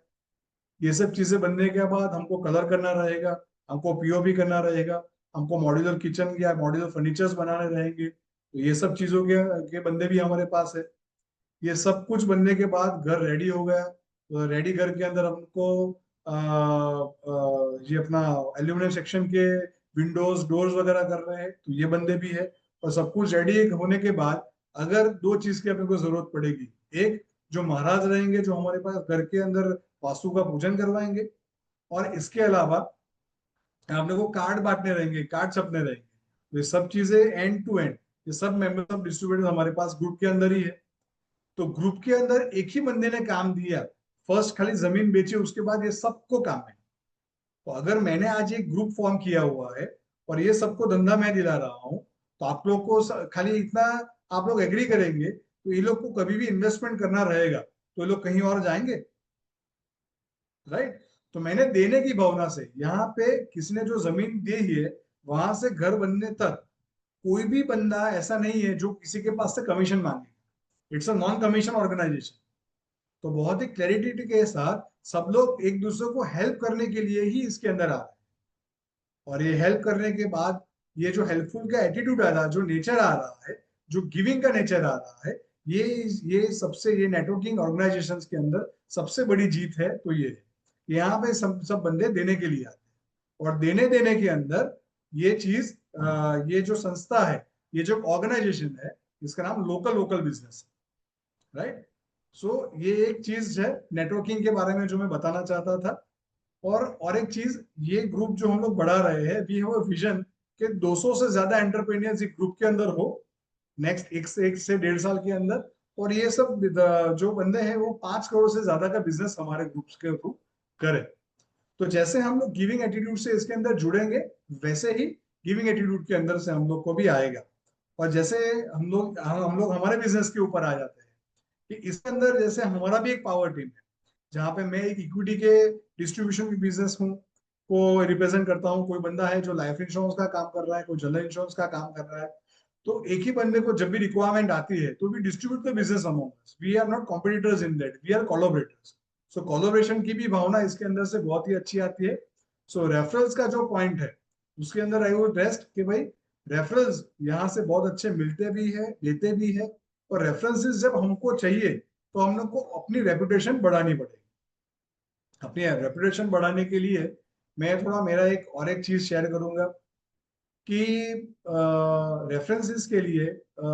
ये सब चीजें बनने के बाद हमको कलर करना रहेगा, हमको पीओपी करना रहेगा, हमको मॉड्यूलर किचन या मॉड्यूलर फर्नीचर्स बनाने रहेंगे, तो ये सब चीजों के बंदे भी हमारे पास है। ये सब कुछ बनने के बाद घर रेडी हो गया, तो रेडी घर के अंदर हमको ये अपना एल्यूमिनियम सेक्शन के विंडोज डोर्स वगैरह कर रहे हैं, तो ये बंदे भी है। और सब कुछ रेडी होने के बाद अगर दो चीज की अपने को जरूरत पड़ेगी, एक जो महाराज रहेंगे जो हमारे पास घर के अंदर वास्तु का पूजन करवाएंगे, और इसके अलावा आप लोगों को कार्ड बांटने रहेंगे, कार्ड छपने रहेंगे, तो ये सब चीजें एंड टू एंड ये सब मेंबर्स ऑफ डिस्ट्रीब्यूटर्स हमारे पास ग्रुप के अंदर ही है। तो ग्रुप के अंदर एक ही बंदे ने काम दिया, फर्स्ट खाली जमीन बेची, उसके बाद ये सबको काम है। तो अगर मैंने आज एक ग्रुप फॉर्म किया हुआ है और ये सबको धंधा मैं दिला रहा हूँ, तो आप लोग को खाली इतना आप लोग एग्री करेंगे तो ये लोग को कभी भी इन्वेस्टमेंट करना रहेगा तो ये लोग कहीं और जाएंगे, राइट। तो मैंने देने की भावना से यहाँ पे किसी ने जो जमीन दी है वहां से घर बनने तक कोई भी बंदा ऐसा नहीं है जो किसी के पास से कमीशन मांगे। It's a non commission organisation. तो बहुत ही क्लैरिटी के साथ सब लोग एक दूसरे को हेल्प करने के लिए ही इसके अंदर आ रहे हैं। और ये हेल्प करने के बाद ये जो हेल्पफुल का एटीट्यूड आ रहा है, जो नेचर आ रहा है, जो गिविंग का नेचर आ रहा है, ये सबसे ये नेटवर्किंग ऑर्गेनाइजेशंस के अंदर सबसे बड़ी जीत है। तो ये यहाँ पे सब बंदे देने के लिए आते हैं, और देने देने के अंदर ये चीज ये जो संस्था है, ये जो ऑर्गेनाइजेशन है, इसका नाम लोकल लोकल बिजनेस है, राइट। सो ये एक चीज है नेटवर्किंग के बारे में जो मैं बताना चाहता था। और एक चीज, ये ग्रुप जो हम लोग बढ़ा रहे हैं, वी हैव अ विजन कि 200 से ज्यादा एंटरप्रेन्योर्स इस ग्रुप के अंदर हो नेक्स्ट 1 से 1.5 साल के अंदर। और ये सब जो बंदे हैं वो 5 करोड़ से ज्यादा का बिजनेस हमारे ग्रुप्स के थ्रू करें। तो जैसे हम लोग गिविंग एटीट्यूड से इसके अंदर जुड़ेंगे, वैसे ही गिविंग एटीट्यूड के अंदर से हम लोग को भी आएगा। और जैसे हम लोग हमारे बिजनेस के ऊपर आ जाते हैं कि इसके अंदर जैसे हमारा भी एक पावर टीम है, जहाँ पे मैं एक इक्विटी के डिस्ट्रीब्यूशन की बिजनेस हूँ को रिप्रेजेंट करता हूँ। कोई बंदा है जो लाइफ इंश्योरेंस का काम कर रहा है, कोई जनरल इंश्योरेंस का काम कर रहा है। तो एक ही बंदे को जब भी रिक्वायरमेंट आती है तो we distribute the business among us. We are not competitors in that, we are collaborators. So collaboration की भी भावना इसके अंदर से बहुत ही अच्छी आती है। सो रेफरल्स का जो पॉइंट है उसके अंदर आई वुड रेस्ट कि भाई रेफरल्स यहाँ से बहुत अच्छे मिलते भी है, लेते भी है। और रेफरेंसेस जब हमको चाहिए तो हम लोग को अपनी रेपुटेशन बढ़ानी पड़ेगी। अपनी रेपुटेशन बढ़ाने के लिए मैं थोड़ा मेरा एक चीज शेयर करूंगा कि रेफरेंसेस के लिए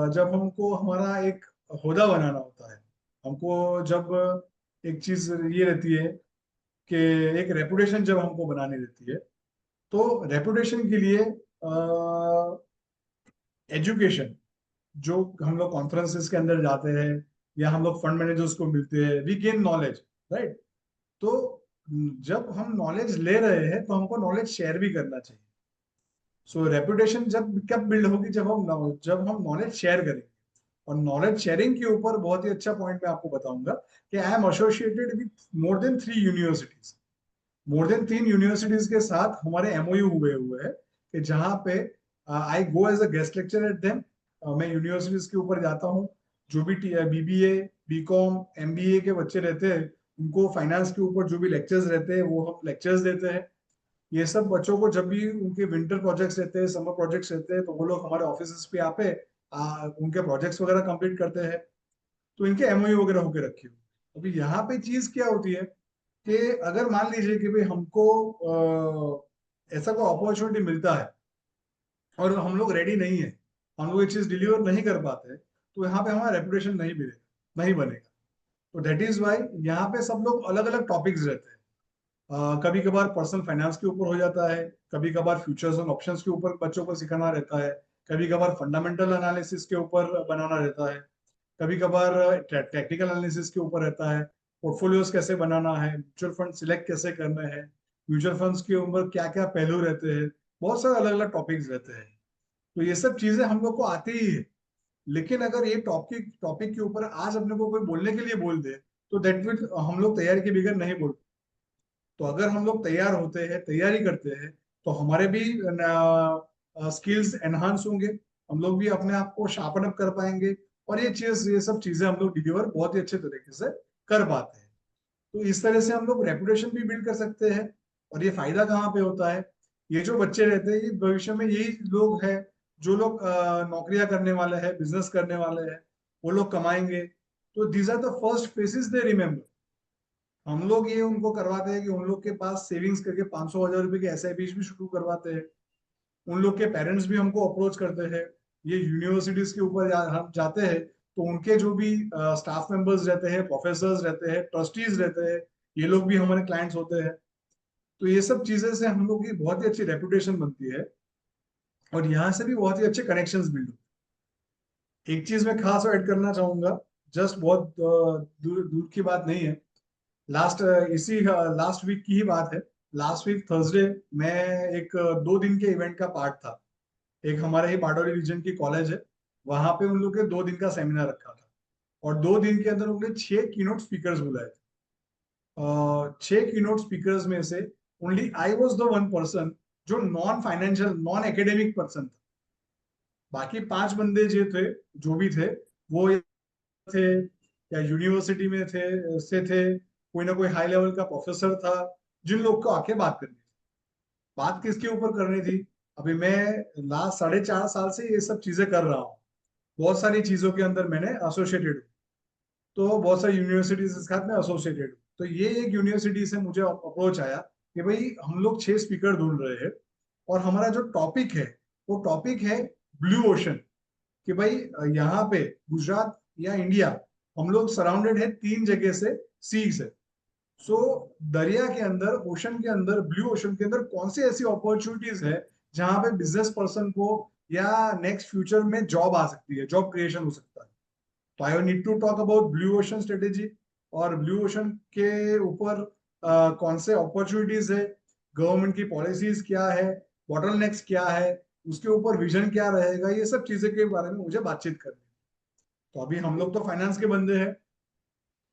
जब हमको हमारा एक होदा बनाना होता है, हमको जब एक चीज ये रहती है कि एक रेपुटेशन जब हमको बनानी रहती है, तो रेपुटेशन के लिए एजुकेशन, जो हम लोग कॉन्फ्रेंसेस के अंदर जाते हैं या हम लोग फंड मैनेजर्स को मिलते हैं, वी गेन नॉलेज, राइट। तो जब हम नॉलेज ले रहे हैं तो हमको नॉलेज शेयर भी करना चाहिए। सो रेपुटेशन जब कब बिल्ड होगी, जब हम नॉलेज शेयर करेंगे। और नॉलेज शेयरिंग के ऊपर बहुत ही अच्छा पॉइंट मैं आपको बताऊंगा कि I am associated with more than 3 universities. More than 3 universities के साथ हमारे एमओयू हुए हैं कि जहाँ पे I go as a guest lecture at them. मैं यूनिवर्सिटीज के ऊपर जाता हूँ, जो भी बीबीए बीकॉम एमबीए के बच्चे रहते हैं उनको फाइनेंस के ऊपर जो भी लेक्चर्स रहते हैं वो हम लेक्चर्स देते हैं। ये सब बच्चों को जब भी उनके विंटर प्रोजेक्ट्स रहते हैं, समर प्रोजेक्ट्स रहते हैं, तो वो लोग हमारे ऑफिस पे आते उनके प्रोजेक्ट्स वगैरह कंप्लीट करते हैं। तो इनके एमओयू वगैरह होके रखे हुए। अभी यहाँ पे चीज क्या होती है कि अगर मान लीजिए कि भाई हमको ऐसा कोई अपॉर्चुनिटी मिलता है और हम लोग रेडी नहीं है, हम लोग ये चीज डिलीवर नहीं कर पाते, तो यहाँ पे हमारा रेपुटेशन नहीं मिलेगा, नहीं बनेगा। तो दैट इज वाई यहाँ पे सब लोग अलग अलग टॉपिक्स रहते हैं। कभी कभार पर्सनल फाइनेंस के ऊपर हो जाता है, कभी कभार फ्यूचर्स एंड ऑप्शंस के ऊपर बच्चों को सिखाना रहता है, कभी कभार फंडामेंटल एनालिसिस के ऊपर बनाना रहता है, कभी कभार टेक्निकल एनालिसिस के ऊपर रहता है, पोर्टफोलियोज कैसे बनाना है, म्यूचुअल फंड सिलेक्ट कैसे करना है, म्यूचुअल फंड्स के ऊपर क्या क्या पहलू रहते हैं, बहुत सारे अलग अलग टॉपिक्स रहते हैं। तो ये सब चीजें हम लोग को आती ही है। लेकिन अगर ये टॉपिक टॉपिक के ऊपर आज अपने को कोई बोलने के लिए बोल दे, तो दैट मीन हम लोग तैयारी के बगैर नहीं बोल। तो अगर हम लोग तैयार होते हैं, तैयारी करते हैं, तो हमारे भी स्किल्स एनहांस होंगे, हम लोग भी अपने आप को शार्पन अप कर पाएंगे, और ये सब चीजें हम लोग डिलीवर बहुत ही अच्छे तरीके से कर पाते हैं। तो इस तरह से हम लोग रेपुटेशन भी बिल्ड कर सकते हैं। और ये फायदा कहाँ पे होता है, ये जो बच्चे रहते हैं, ये भविष्य में यही लोग हैं जो लोग नौकरियां करने वाले हैं, बिजनेस करने वाले हैं, वो लोग कमाएंगे। तो these are the first faces they remember. हम लोग ये उनको करवाते हैं कि उन लोग के पास सेविंग्स करके 500,000 रुपए के एसआईपी भी शुरू करवाते हैं। उन लोग के पेरेंट्स भी हमको अप्रोच करते हैं। ये यूनिवर्सिटीज के ऊपर हम जाते हैं, तो उनके जो भी स्टाफ मेंबर्स रहते हैं, प्रोफेसर्स रहते हैं, ट्रस्टीज रहते हैं, ये लोग भी हमारे क्लाइंट्स होते हैं। तो ये सब चीजें से हम लोग की बहुत ही अच्छी रेपुटेशन बनती है, और यहाँ से भी बहुत ही अच्छे कनेक्शंस बिल्ड होते हैं। एक चीज मैं खास ऐड करना चाहूंगा, जस्ट बहुत दूर दूर की बात नहीं है, इसी लास्ट वीक की ही बात है। लास्ट वीक थर्सडे मैं एक 2 दिन के इवेंट का पार्ट था। एक हमारे ही पाडोरी रीजन की कॉलेज है, वहां पे उन लोग के 2 दिन का सेमिनार रखा था, और 2 दिन के अंदर उन्होंने 6 कीनोट स्पीकर्स बुलाए थे। 6 कीनोट स्पीकर्स में से only I was the one person जो non financial, non academic person था। बाकी 5 बंदे जो भी थे, वो थे या यूनिवर्सिटी में थे, कोई ना कोई हाई लेवल का प्रोफेसर था, जिन लोग को आके बात करनी थी। बात किसके ऊपर करनी थी? अभी मैं लास्ट 4.5 साल से ये सब चीजें कर रहा हूँ, बहुत सारी चीजों के अंदर मैंने एसोसिएटेड हूँ, तो बहुत सारी यूनिवर्सिटीज के साथ में एसोसिएटेड हूँ। तो ये एक यूनिवर्सिटी से मुझे अप्रोच आया कि भाई हम लोग 6 स्पीकर ढूंढ रहे हैं, और हमारा जो टॉपिक है वो टॉपिक है ब्लू ओशन। कि भाई यहाँ पे गुजरात या इंडिया, हम लोग सराउंडेड है 3 जगह से सी से। सो दरिया के अंदर, ओशन के अंदर, ब्लू ओशन के अंदर कौन सी ऐसी अपॉर्चुनिटीज है जहां पे बिजनेस पर्सन को या नेक्स्ट फ्यूचर में जॉब आ सकती है, जॉब क्रिएशन हो सकता है। तो I need to talk about blue ocean strategy, और ब्लू ओशन के ऊपर कौन से अपॉर्चुनिटीज है, गवर्नमेंट की पॉलिसीज क्या है, बॉटलनेक्स क्या है, उसके ऊपर विजन क्या रहेगा, ये सब चीजें के बारे में मुझे बातचीत करनी है। तो अभी हम लोग तो फाइनेंस के बंदे हैं,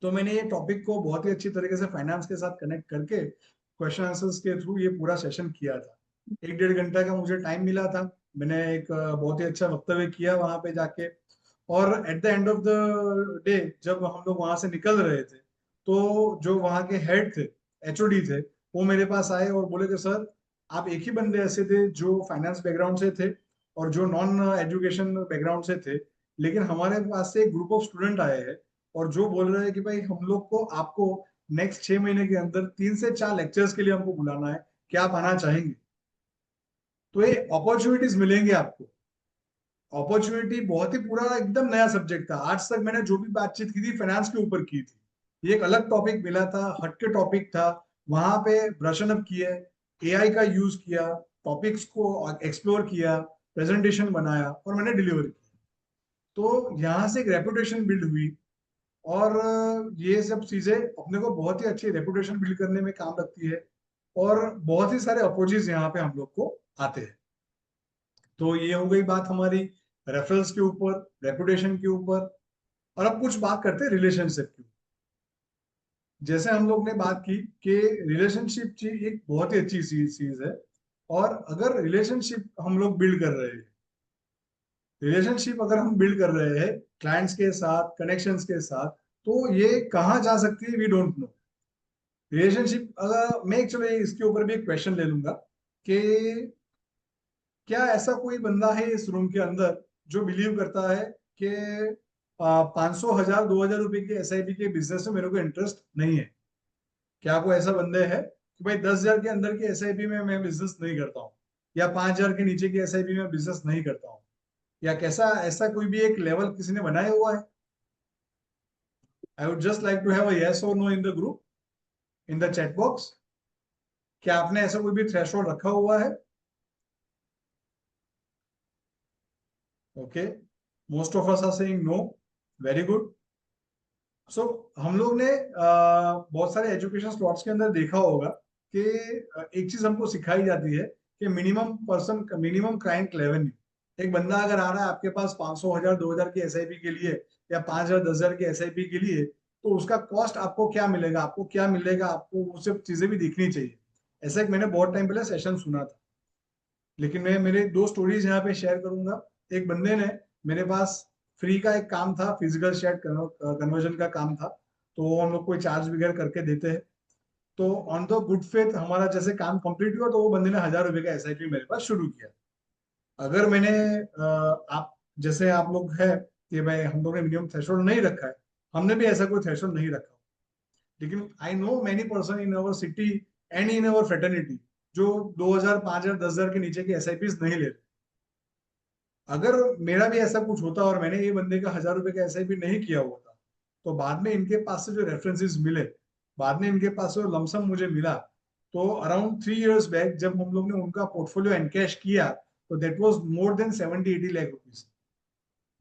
तो मैंने ये टॉपिक को बहुत ही अच्छी तरीके से फाइनेंस के साथ कनेक्ट करके क्वेश्चन आंसर्स के थ्रू ये पूरा सेशन किया था। 1-1.5 घंटा का मुझे टाइम मिला था, मैंने एक बहुत ही अच्छा वक्तव्य किया वहां पे जाके। और at the end of the day जब हम लोग वहां से निकल रहे थे, तो जो वहां के हेड थे, एचओडी थे, वो मेरे पास आए और बोले कि सर, आप एक ही बंदे ऐसे थे जो फाइनेंस बैकग्राउंड से थे और जो नॉन एजुकेशन बैकग्राउंड से थे, लेकिन हमारे पास से एक ग्रुप ऑफ स्टूडेंट आए हैं और जो बोल रहे हैं कि भाई हम लोग को आपको नेक्स्ट 6 महीने के अंदर 3 से 4 लेक्चर्स के लिए हमको बुलाना है, क्या आप आना चाहेंगे? तो ये अपॉर्चुनिटीज मिलेंगे आपको। अपॉर्चुनिटी बहुत ही पूरा एकदम नया सब्जेक्ट था, आज तक मैंने जो भी बातचीत की थी फाइनेंस के ऊपर की थी। ये एक अलग टॉपिक मिला था, हटके टॉपिक था, वहां पे ब्रशन अप किया, एआई का यूज किया, टॉपिक्स को एक्सप्लोर किया, प्रेजेंटेशन बनाया और मैंने डिलीवर किया। तो यहाँ से एक रेपुटेशन बिल्ड हुई, और ये सब चीजें अपने को बहुत ही अच्छी रेपुटेशन बिल्ड करने में काम लगती है, और बहुत ही सारे अप्रोचेस यहाँ पे हम लोग को आते हैं। तो ये हो गई बात हमारी रेफरल्स के ऊपर, रेपुटेशन के ऊपर। और अब कुछ बात करते हैं रिलेशनशिप की। जैसे हम लोग ने बात की कि रिलेशनशिप एक बहुत ही अच्छी चीज है, और अगर रिलेशनशिप हम लोग बिल्ड कर रहे हैं, रिलेशनशिप अगर हम बिल्ड कर रहे हैं क्लाइंट्स के साथ, कनेक्शंस के साथ, तो ये कहाँ जा सकती है वी डोंट नो। रिलेशनशिप, अगर मैं एक्चुअली इसके ऊपर भी एक क्वेश्चन ले लूंगा कि क्या ऐसा कोई बंदा है इस रूम के अंदर जो बिलीव करता है कि 500, 1000, 2000 रुपए की SIP के बिजनेस में मेरे को इंटरेस्ट नहीं है? क्या कोई ऐसा बंदे है कि भाई 10,000 के अंदर की SIP में मैं बिजनेस नहीं करता हूँ, या 5,000 के नीचे की SIP में बिजनेस नहीं करता हूँ, या कैसा ऐसा कोई भी एक लेवल किसी ने बनाया हुआ है? I would just like to have a yes और no in the group, in the chat box. क्या आपने ऐसा कोई भी थ्रेशोल्ड रखा हुआ है? Okay, most of us are saying no. Very good. So हम लोग ने बहुत सारे एजुकेशन स्लॉट्स के अंदर देखा होगा कि एक चीज हमको सिखाई जाती है कि मिनिमम क्लाइंट रेवेन्यू। एक बंदा अगर आ रहा है आपके पास 500, 1000, 2000 की SIP के लिए, या 5000, 10,000 की SIP के लिए, तो उसका कॉस्ट आपको क्या मिलेगा, आपको वो सब चीजें भी देखनी चाहिए। ऐसा एक मैंने बहुत टाइम पहले सेशन सुना था, लेकिन मैं मेरे 2 स्टोरीज यहाँ पे शेयर करूंगा। एक बंदे ने मेरे पास फ्री का एक काम था, फिजिकल शेयर कन्वर्जन का काम था, तो वो हम लोग कोई चार्ज वगैरह करके देते हैं। तो ऑन द गुड फेथ हमारा जैसे काम कंप्लीट हुआ, तो वो बंदे ने 1000 रुपए का SIP मेरे पास शुरू किया। अगर मैंने आप जैसे आप लोग है कि भाई हम लोग ने मिनिमम थ्रेशोल्ड नहीं रखा है, हमने भी ऐसा कोई थ्रेशोल्ड नहीं रखा, लेकिन I know many person in our city and in our fraternity जो 2000, 5000, 10,000 के नीचे की SIPs नहीं ले रहे। अगर मेरा भी ऐसा कुछ होता और मैंने ये बंदे का 1000 रुपए का SIP नहीं किया हुआ था, तो बाद में इनके पास से जो रेफरेंसेस मिले, बाद में इनके पास से लमसम मुझे मिला, तो अराउंड 3 years बैक जब हम लोग ने उनका पोर्टफोलियो एनकैश किया, तो that was more than 70-80 lakh rupees.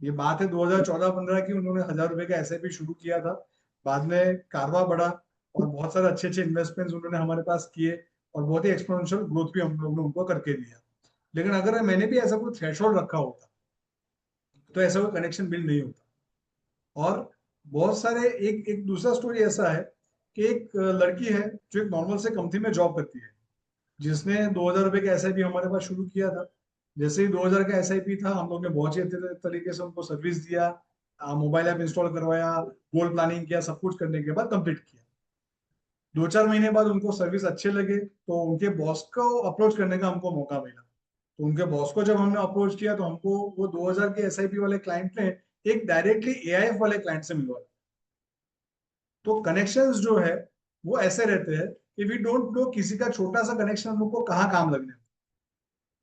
ये बात है 2014-15 की। उन्होंने 1000 रुपए का SIP शुरू किया था, बाद में कारवा बढ़ा और बहुत सारे अच्छे अच्छे इन्वेस्टमेंट्स उन्होंने हमारे पास किए, और बहुत ही एक्सपोनेंशियल ग्रोथ भी हम लोग ने उनको करके दिया। लेकिन अगर मैंने भी ऐसा कोई थ्रेशोल्ड रखा होता, तो ऐसा कोई कनेक्शन बिल्ड नहीं होता। और बहुत सारे एक एक दूसरा स्टोरी ऐसा है कि एक लड़की है जो एक नॉर्मल से कंपनी में जॉब करती है, जिसने 2000 रुपए का SIP हमारे पास शुरू किया था। जैसे ही 2000 का SIP था, हम लोग ने बहुत ही अच्छे तरीके से उनको सर्विस दिया, मोबाइल ऐप इंस्टॉल करवाया, गोल प्लानिंग किया, सब कुछ करने के बाद कंप्लीट किया। 2-4 महीने बाद उनको सर्विस अच्छे लगे, तो उनके बॉस को अप्रोच करने का हमको मौका मिला। तो उनके बॉस को जब हमने अप्रोच किया, तो हमको वो 2000 के SIP वाले क्लाइंट ने एक डायरेक्टली AIF वाले क्लाइंट से मिलवाया। तो कनेक्शंस जो है वो ऐसे रहते हैं कि वी डोंट नो किसी का छोटा सा कनेक्शन हमको कहाँ काम लगने।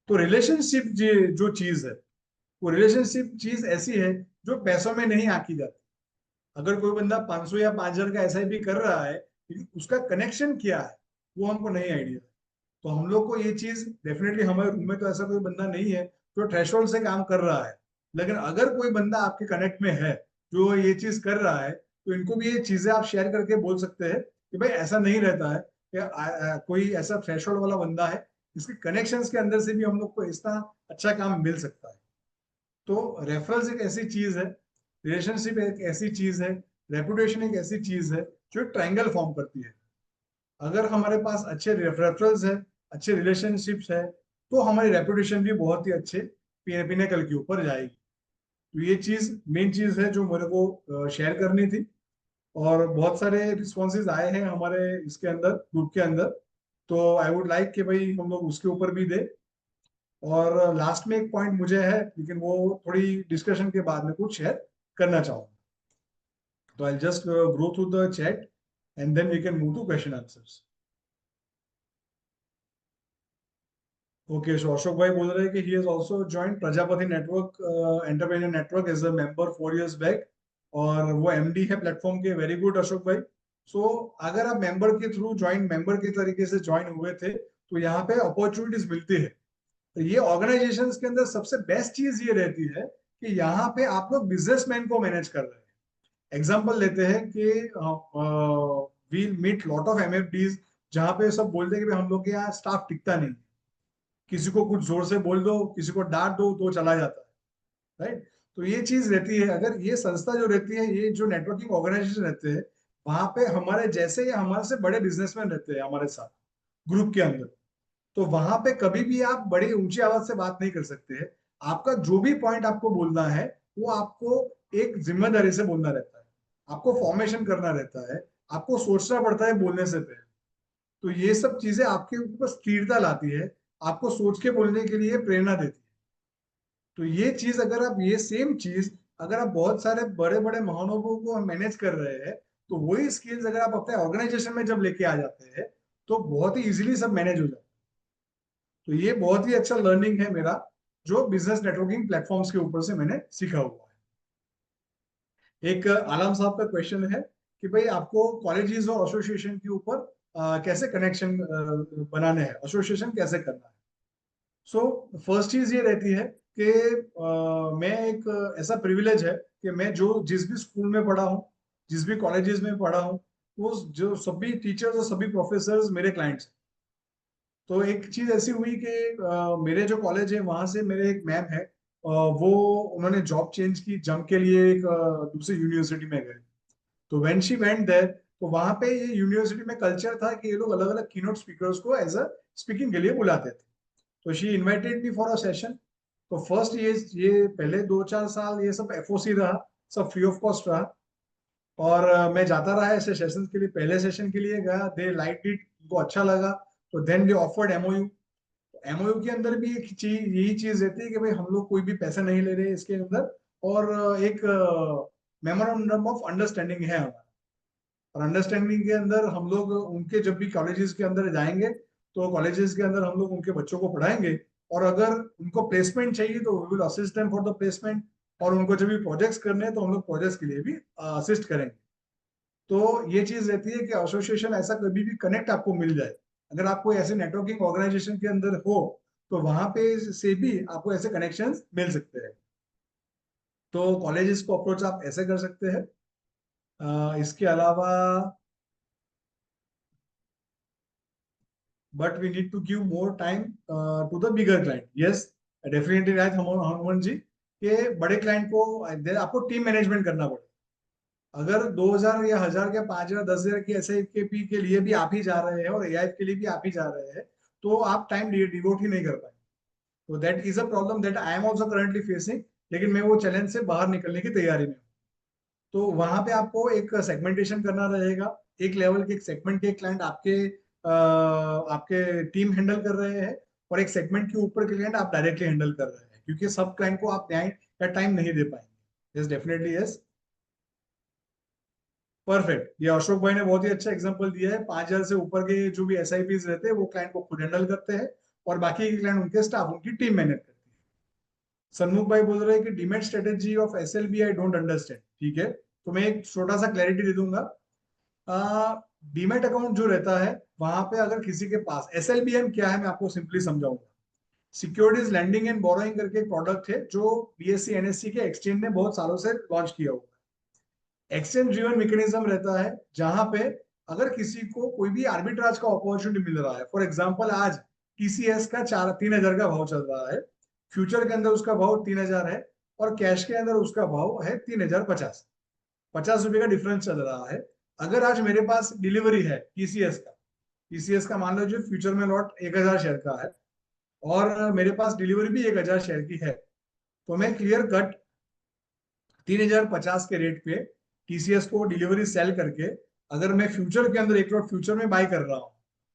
तो रिलेशनशिप जो चीज है, वो रिलेशनशिप चीज ऐसी है जो पैसों में नहीं आकी जाती। अगर कोई बंदा 500 या 5000 का SIP कर रहा है, लेकिन उसका कनेक्शन क्या है वो हमको नहीं आइडिया। तो हम लोग को ये चीज डेफिनेटली, हमारे रूम में तो ऐसा कोई बंदा नहीं है जो थ्रेशोल्ड से काम कर रहा है, लेकिन अगर कोई बंदा आपके कनेक्ट में है जो ये चीज कर रहा है, तो इनको भी ये चीजें आप शेयर करके बोल सकते हैं कि भाई ऐसा नहीं रहता है कि कोई ऐसा थ्रेशोल्ड वाला बंदा है, इसके कनेक्शंस के अंदर से भी हम लोग को इतना अच्छा काम मिल सकता है। तो रेफरल्स एक ऐसी चीज है, रिलेशनशिप एक ऐसी चीज है, रेपुटेशन एक ऐसी चीज है जो ट्रायंगल फॉर्म करती है। अगर हमारे पास अच्छे रेफरल्स है, अच्छे रिलेशनशिप्स है, तो हमारी रेपुटेशन भी बहुत ही अच्छे पिनेकल के ऊपर जाएगी। तो ये चीज मेन चीज है जो मेरे को शेयर करनी थी। और बहुत सारे रिस्पॉन्सेज आए हैं हमारे इसके अंदर, ग्रुप के अंदर, तो आई वुड लाइक कि भाई हम लोग उसके ऊपर भी दे। और लास्ट में एक पॉइंट मुझे है, लेकिन वो थोड़ी डिस्कशन के बाद में कुछ शेयर करना चाहूंगा। तो I just go through the chat and then we can move to question answers. Okay, so Ashok भाई बोल रहे हैं कि he has also joined Prajapati network entrepreneur network as a member 4 years back, और वो MD है प्लेटफॉर्म के। वेरी गुड अशोक भाई। सो अगर आप मेंबर के थ्रू ज्वाइन, मेंबर के तरीके से ज्वाइन हुए थे, तो यहाँ पे अपॉर्चुनिटीज मिलती है। तो ये ऑर्गेनाइजेशंस के अंदर सबसे बेस्ट चीज ये रहती है कि यहाँ पे आप लोग बिजनेसमैन को मैनेज कर रहे हैं। एग्जांपल लेते हैं कि we meet lot of MFDs, जहाँ पे सब बोलते हैं कि हम लोग के यहाँ स्टाफ टिकता नहीं, किसी को कुछ जोर से बोल दो, किसी को डांट दो तो चला जाता है, राइट। तो ये चीज रहती है। अगर ये संस्था जो रहती है, ये जो नेटवर्किंग ऑर्गेनाइजेशन रहते हैं, वहां पे हमारे जैसे या हमारे से बड़े बिजनेसमैन रहते हैं हमारे साथ ग्रुप के अंदर, तो वहां पे कभी भी आप बड़ी ऊंची आवाज से बात नहीं कर सकते हैं। आपका जो भी पॉइंट आपको बोलना है, वो आपको एक जिम्मेदारी से बोलना रहता है, आपको फॉर्मेशन करना रहता है, आपको सोचना पड़ता है बोलने से पहले। तो ये सब चीजें आपके ऊपर स्थिरता लाती है। आपको सोच के बोलने के लिए प्रेरणा देती है। तो ये चीज अगर आप ये सेम चीज अगर आप बहुत सारे बड़े बड़े महानुभावों को मैनेज कर रहे हैं, तो वही स्किल्स अगर आप अपने ऑर्गेनाइजेशन में जब लेके आ जाते हैं तो बहुत ही इजीली सब मैनेज हो जाता है। तो ये बहुत ही अच्छा लर्निंग है मेरा, जो बिजनेस नेटवर्किंग प्लेटफॉर्म्स के ऊपर से मैंने सीखा हुआ है। एक आलम साहब का क्वेश्चन है कि भाई आपको कॉलेजेस और एसोसिएशन के ऊपर कैसे कनेक्शन बनाने हैं, एसोसिएशन कैसे करना है। सो फर्स्ट चीज ये रहती है कि मैं एक ऐसा प्रिविलेज है कि मैं जो जिस भी स्कूल में पढ़ा हूँ, जिस भी कॉलेजेस में पढ़ा हूँ, वो जो सभी टीचर्स और सभी प्रोफेसर्स मेरे क्लाइंट्स हैं। तो एक चीज ऐसी हुई कि मेरे जो कॉलेज है वहां से मेरे एक मैम है, वो उन्होंने जॉब चेंज की, जम के लिए एक दूसरी यूनिवर्सिटी में गए। तो व्हेन शी वेंट देयर, तो वहां पे ये यूनिवर्सिटी में कल्चर था कि ये लोग अलग अलग कीनोट स्पीकर्स को एज अ स्पीकिंग के लिए बुलाते थे। तो she invited me for a session. तो फर्स्ट ये पहले 2-4 साल ये सब एफओसी रहा, सब फ्री ऑफ कॉस्ट रहा। और मैं जाता रहा ऐसे सेशन के लिए। पहले सेशन के लिए गया, दे लाइक इट, उनको अच्छा लगा। तो then they offered MOU. MOU के अंदर भी एक चीज, यही चीज रहती है कि भाई हम लोग कोई भी पैसा नहीं ले रहे इसके अंदर, और एक मेमोरेंडम ऑफ अंडरस्टैंडिंग है हमारा। और अंडरस्टैंडिंग के अंदर हम लोग उनके जब भी कॉलेजेस के अंदर जाएंगे, तो कॉलेजेस के अंदर हम लोग उनके बच्चों को पढ़ाएंगे, और अगर उनको प्लेसमेंट चाहिए तो we will assist them for the placement. और उनको जब भी प्रोजेक्ट्स करने हैं तो हम लोग प्रोजेक्ट्स के लिए भी असिस्ट करेंगे। तो ये चीज रहती है कि एसोसिएशन ऐसा कभी भी कनेक्ट आपको मिल जाए, अगर आप कोई ऐसे नेटवर्किंग ऑर्गेनाइजेशन के अंदर हो, तो वहां पे से भी आपको ऐसे कनेक्शंस मिल सकते हैं। तो कॉलेजेस को अप्रोच आप ऐसे कर सकते हैं। इसके अलावा but we need to give more time to the bigger client. Yes, definitely right, Hanuman ji, के बड़े क्लाइंट को आपको टीम मैनेजमेंट करना पड़ेगा। अगर 2000 या 1000 या 5000 10,000 की एसआईपी के लिए भी आप ही जा रहे हैं और एआईएफ के लिए भी आप ही जा रहे हैं, तो आप टाइम डिवोट ही नहीं कर पाएंगे। तो that is a problem that I am also currently facing, लेकिन मैं वो चैलेंज से बाहर निकलने की तैयारी में हूँ। तो वहां पे आपको एक सेगमेंटेशन करना रहेगा। एक लेवल के एक सेगमेंट के क्लाइंट आपके टीम हैंडल कर रहे हैं, और एक सेगमेंट के ऊपर के क्लाइंट आप डायरेक्टली हैंडल कर रहे हैं, क्योंकि सब क्लाइंट को आप न्याय या टाइम नहीं दे पाएंगे। Yes, definitely yes, perfect. ये अशोक भाई ने बहुत ही अच्छा एग्जांपल दिया है। 5,000 से ऊपर के जो भी एसआईपीज रहते हैं वो क्लाइंट को खुद हैंडल करते हैं, और बाकी के क्लाइंट उनके स्टाफ उनकी टीम मैनेज करती है। सन्मुख भाई बोल रहे हैं कि demat strategy of SLB I don't understand. ठीक है, तो मैं एक छोटा सा क्लैरिटी दे दूंगा। डीमेट अकाउंट जो रहता है, वहां पे अगर किसी के पास, एसएलबीएम क्या है मैं आपको सिंपली समझाऊंगा। सिक्योरिटीज लैंडिंग एंड बोरोइंग करके एक प्रोडक्ट है जो बीएससी एनएससी के एक्सचेंज ने बहुत सालों से लॉन्च किया हुआ है। एक्सचेंज ड्रिवन मैकेनिज्म रहता है, जहां पे अगर किसी को कोई भी आर्बिट्राज का अपॉर्चुनिटी मिल रहा है, फॉर एग्जांपल आज टीसीएस का 3,000 का भाव चल रहा है, फ्यूचर के अंदर उसका भाव 3,000 है, और कैश के अंदर उसका भाव है 3,050, 50 रुपए का डिफरेंस चल रहा है। अगर आज मेरे पास डिलीवरी है टीसीएस का मान लो जो फ्यूचर में लॉट 1,000 शेयर का है, और मेरे पास डिलीवरी भी 1,000 शेयर की है, तो मैं क्लियर कट 3,050 के रेट पे टीसीएस को डिलीवरी सेल करके, अगर मैं फ्यूचर के अंदर 1 लॉट फ्यूचर में बाय कर रहा हूँ,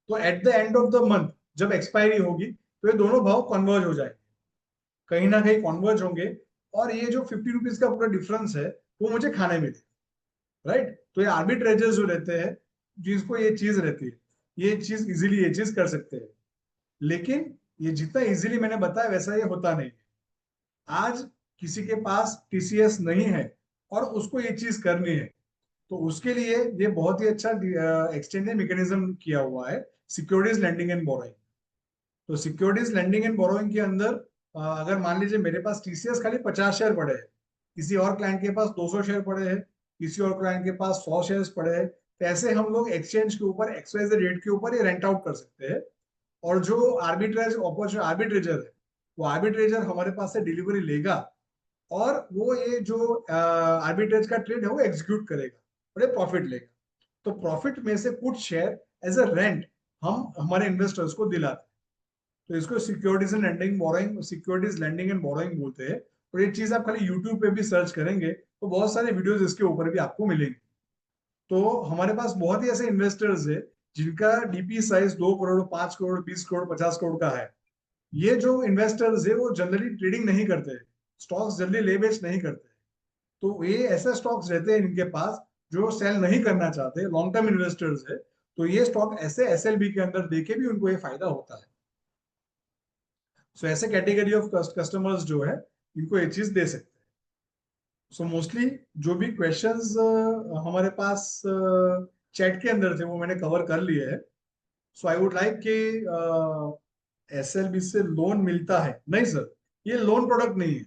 तो at the end of the month जब एक्सपायरी होगी तो ये दोनों भाव कन्वर्ज हो जाएंगे, कहीं ना कहीं कन्वर्ज होंगे, और ये जो 50 रुपीज का पूरा डिफरेंस है वो मुझे खाने में दे, राइट। तो ये आर्बिट्रेजर्स जो रहते हैं, जिसको ये चीज रहती है, ये चीज इजीली ये चीज कर सकते हैं। लेकिन ये जितना इजीली मैंने बताया वैसा ये होता नहीं है। आज किसी के पास टीसीएस नहीं है और उसको ये चीज करनी है, तो उसके लिए ये बहुत ही अच्छा एक्सचेंज मैकेनिज्म किया हुआ है, सिक्योरिटीज लैंडिंग एंड बोरोइंग। तो सिक्योरिटीज लैंडिंग एंड बोरोइंग के अंदर अगर मान लीजिए मेरे पास टीसीएस खाली 50 शेयर पड़े हैं, किसी और क्लाइंट के पास 200 शेयर पड़े हैं, किसी और क्लाइंट के पास 100 शेयर पड़े हैं, तो ऐसे हम लोग एक्सचेंज के ऊपर XYZ रेट के ऊपर ये रेंट आउट कर सकते हैं। और जो आर्बिट्रेजर है, वो आर्बिट्रेजर हमारे पास से डिलीवरी लेगा, और वो ये जो आर्बिट्रेज का ट्रेड है वो एग्जीक्यूट करेगा और ये प्रॉफिट लेगा। तो प्रॉफिट में से कुछ शेयर एज अ रेंट हम हमारे इन्वेस्टर्स को दिलाते हैं। तो इसको सिक्योरिटीज लैंडिंग एंड बोरोइंग बोलते हैं। और ये चीज आप खाली यूट्यूब पे भी सर्च करेंगे तो बहुत सारे वीडियोस इसके ऊपर भी आपको मिलेंगे। तो हमारे पास बहुत ही ऐसे इन्वेस्टर्स है जिनका डीपी साइज 2 करोड़, 5 करोड़, 20 करोड़, 50 करोड़ का है, ये जो इन्वेस्टर्स है वो जनरली ट्रेडिंग नहीं करते, स्टॉक्स जल्दी ले बेच नहीं करते, तो ये ऐसे स्टॉक्स रहते हैं इनके पास जो सेल नहीं करना चाहते, लॉन्ग टर्म इन्वेस्टर्स है, तो ये स्टॉक ऐसे एसएलबी के अंदर देके भी उनको ये फायदा होता है। सो ऐसे कैटेगरी ऑफ कस्टमर्स जो है इनको ये चीज दे सकते हैं। सो मोस्टली जो भी क्वेश्चंस हमारे पास चैट के अंदर थे वो मैंने कवर कर लिए है। सो आई वुड लाइक कि एसएलबी से लोन मिलता है? नहीं सर, ये लोन प्रोडक्ट नहीं है,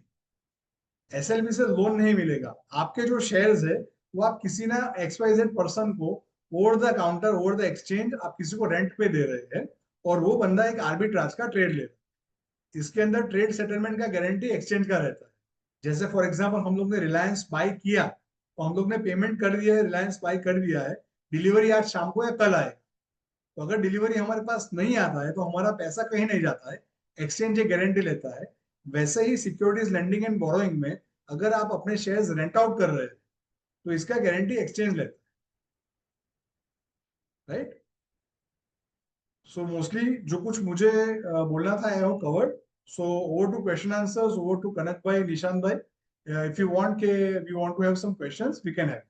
एसएलबी से लोन नहीं मिलेगा। आपके जो शेयर्स है वो आप किसी ना XYZ पर्सन को over the counter, over the exchange आप किसी को रेंट पे दे रहे हैं, और वो बंदा एक आर्बिट्राज का ट्रेड ले रहा है। इसके अंदर ट्रेड सेटलमेंट का गारंटी एक्सचेंज का रहता है। जैसे फॉर एग्जांपल हम लोग ने रिलायंस बाय किया, तो हम लोग ने पेमेंट कर दिया है, रिलायंस बाय कर दिया है, डिलीवरी आज शाम को या कल आए, तो अगर डिलीवरी हमारे पास नहीं आता है तो हमारा पैसा कहीं नहीं जाता है, एक्सचेंज ये गारंटी लेता है। वैसे ही सिक्योरिटीज लेंडिंग एंड बोरोइंग में अगर आप अपने शेयर्स रेंट आउट कर रहे हैं तो इसका गारंटी एक्सचेंज लेता है, राइट? सो मोस्टली जो कुछ मुझे बोलना था I have covered. So over to question answers, over to Kanak भाई, निशांत भाई, इफ यू वांट के we want to have some questions we can have.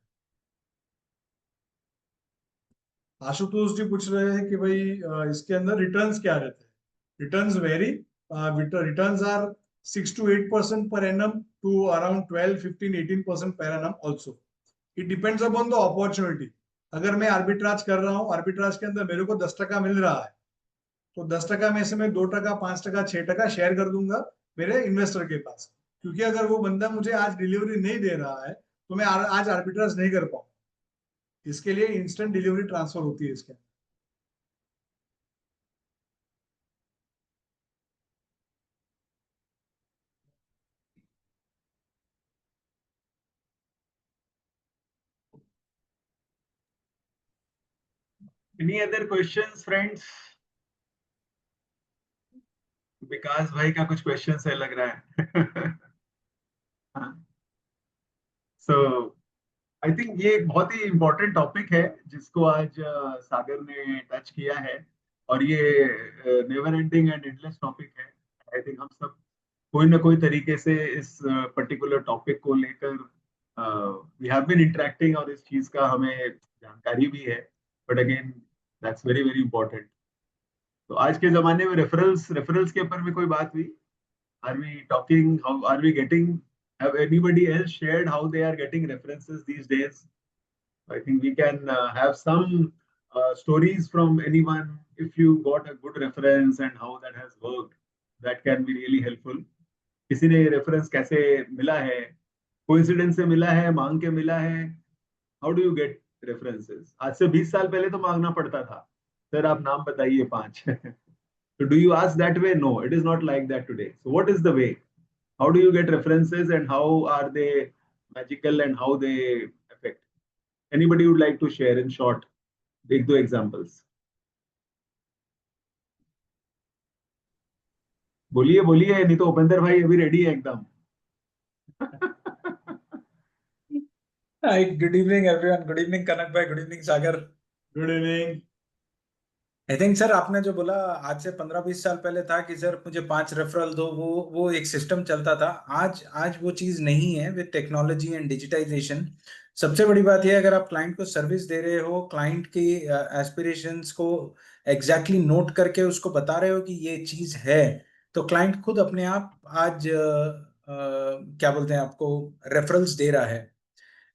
Ashutosh ji पूछ रहे हैं कि भाई इसके अंदर रिटर्न्स क्या रहते हैं? Returns vary, returns are 6 to 8% per annum to around 12, 15, 18% per annum also. It depends upon the opportunity. अगर मैं आर्बिट्राज कर रहा हूँ, आर्बिट्राज के अंदर मेरे को 10% मिल रहा है, तो 10% में से मैं 2%, 5%, 6% शेयर कर दूंगा मेरे इन्वेस्टर के पास, क्योंकि अगर वो बंदा मुझे आज डिलीवरी नहीं दे रहा है तो मैं आज आर्बिट्राज नहीं कर पाऊँ। इसके लिए इंस्टेंट डिलीवरी ट्रांसफर होती है इसके। Any other questions, friends? विकास भाई का कुछ क्वेश्चन है लग रहा है। सो आई थिंक ये एक बहुत ही इम्पोर्टेंट टॉपिक है जिसको आज सागर ने टच किया है, और ये never ending and endless topic है। आई थिंक हम सब कोई ना कोई तरीके से इस पर्टिकुलर टॉपिक को लेकर वी हैव बीन इंटरेक्टिंग, और इस चीज का हमें जानकारी भी है। But again that's very very important. तो आज के जमाने में रेफरल्स रेफरल्स के ऊपर भी कोई बात हुई? Are we talking, how are we getting, have anybody else shared how they are getting references these days? I think we can have some stories from anyone. If you got a good reference and how that has worked, that can be really helpful. किसी ने reference कैसे मिला है, coincidence से मिला है, मांग के मिला है? How do you get references? आज से 20 साल पहले तो मांगना पड़ता था, सर आप नाम बताइए 5। So do you ask that way? No, it is not like that today. So what is the way? How do you get references and how are they magical and how they affect? Anybody would like to share in short? Take 2 examples. बोलिए बोलिए, नहीं तो उपेंद्र भाई अभी ready है एकदम। Hi, good evening everyone. Good evening Kanak bhai. Good evening Sagar. Good evening. I think sir आपने जो बोला आज से 15-20 साल पहले था कि सर मुझे 5 रेफरल दो, वो एक सिस्टम चलता था। आज वो चीज नहीं है। विद टेक्नोलॉजी एंड डिजिटाइजेशन सबसे बड़ी बात यह, अगर आप क्लाइंट को सर्विस दे रहे हो, क्लाइंट की एस्पिरेशंस को एग्जैक्टली नोट करके उसको बता रहे हो कि ये चीज है, तो क्लाइंट खुद अपने आप आज क्या बोलते हैं आपको रेफरल्स दे रहा है।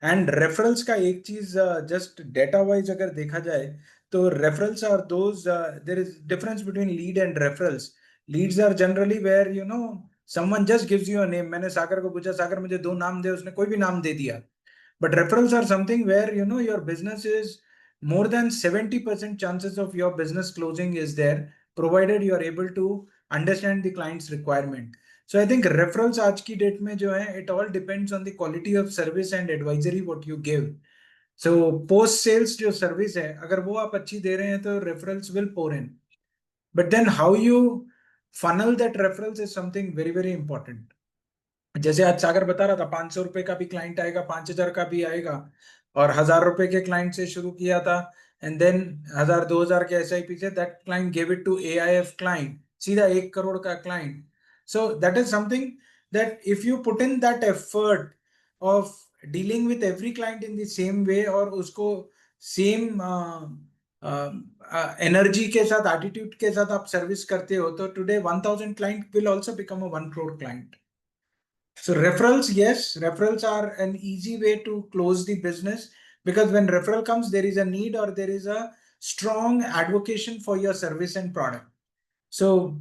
एंड रेफरल्स का एक चीज जस्ट डेटा वाइज अगर देखा जाए तो referrals are those, there is difference between lead and referrals. Leads are generally where you know someone just gives you a name. मैंने सागर को पूछा सागर मुझे 2 नाम दे, उसने कोई भी नाम दे दिया। But referrals are something where you know your business is more than 70% chances of your business closing is there, provided you are able to understand the client's requirement. So I think referrals आज की date में जो है, it all depends on the quality of service and advisory what you give. So post sales जो service है, अगर वो आप अच्छी दे रहे हैं तो referrals will pour in. But then how you funnel that referrals is something very very important. जैसे आज सागर बता रहा था 500 रुपए का भी क्लाइंट आएगा, 5000 का भी आएगा, और 1000 रुपए के क्लाइंट से शुरू किया था, एंड देन 1000 2000 के SIP से that client give it to AIF client, सीधा 1 करोड़ का client. So that is something that if you put in that effort of dealing with every client in the same way और उसको same energy के साथ, attitude के साथ आप service करते हो, तो today 1000 client will also become a 1 crore client. So referrals, yes, referrals are an easy way to close the business, because when referral comes, there is a need or there is a strong advocacy for your service and product. So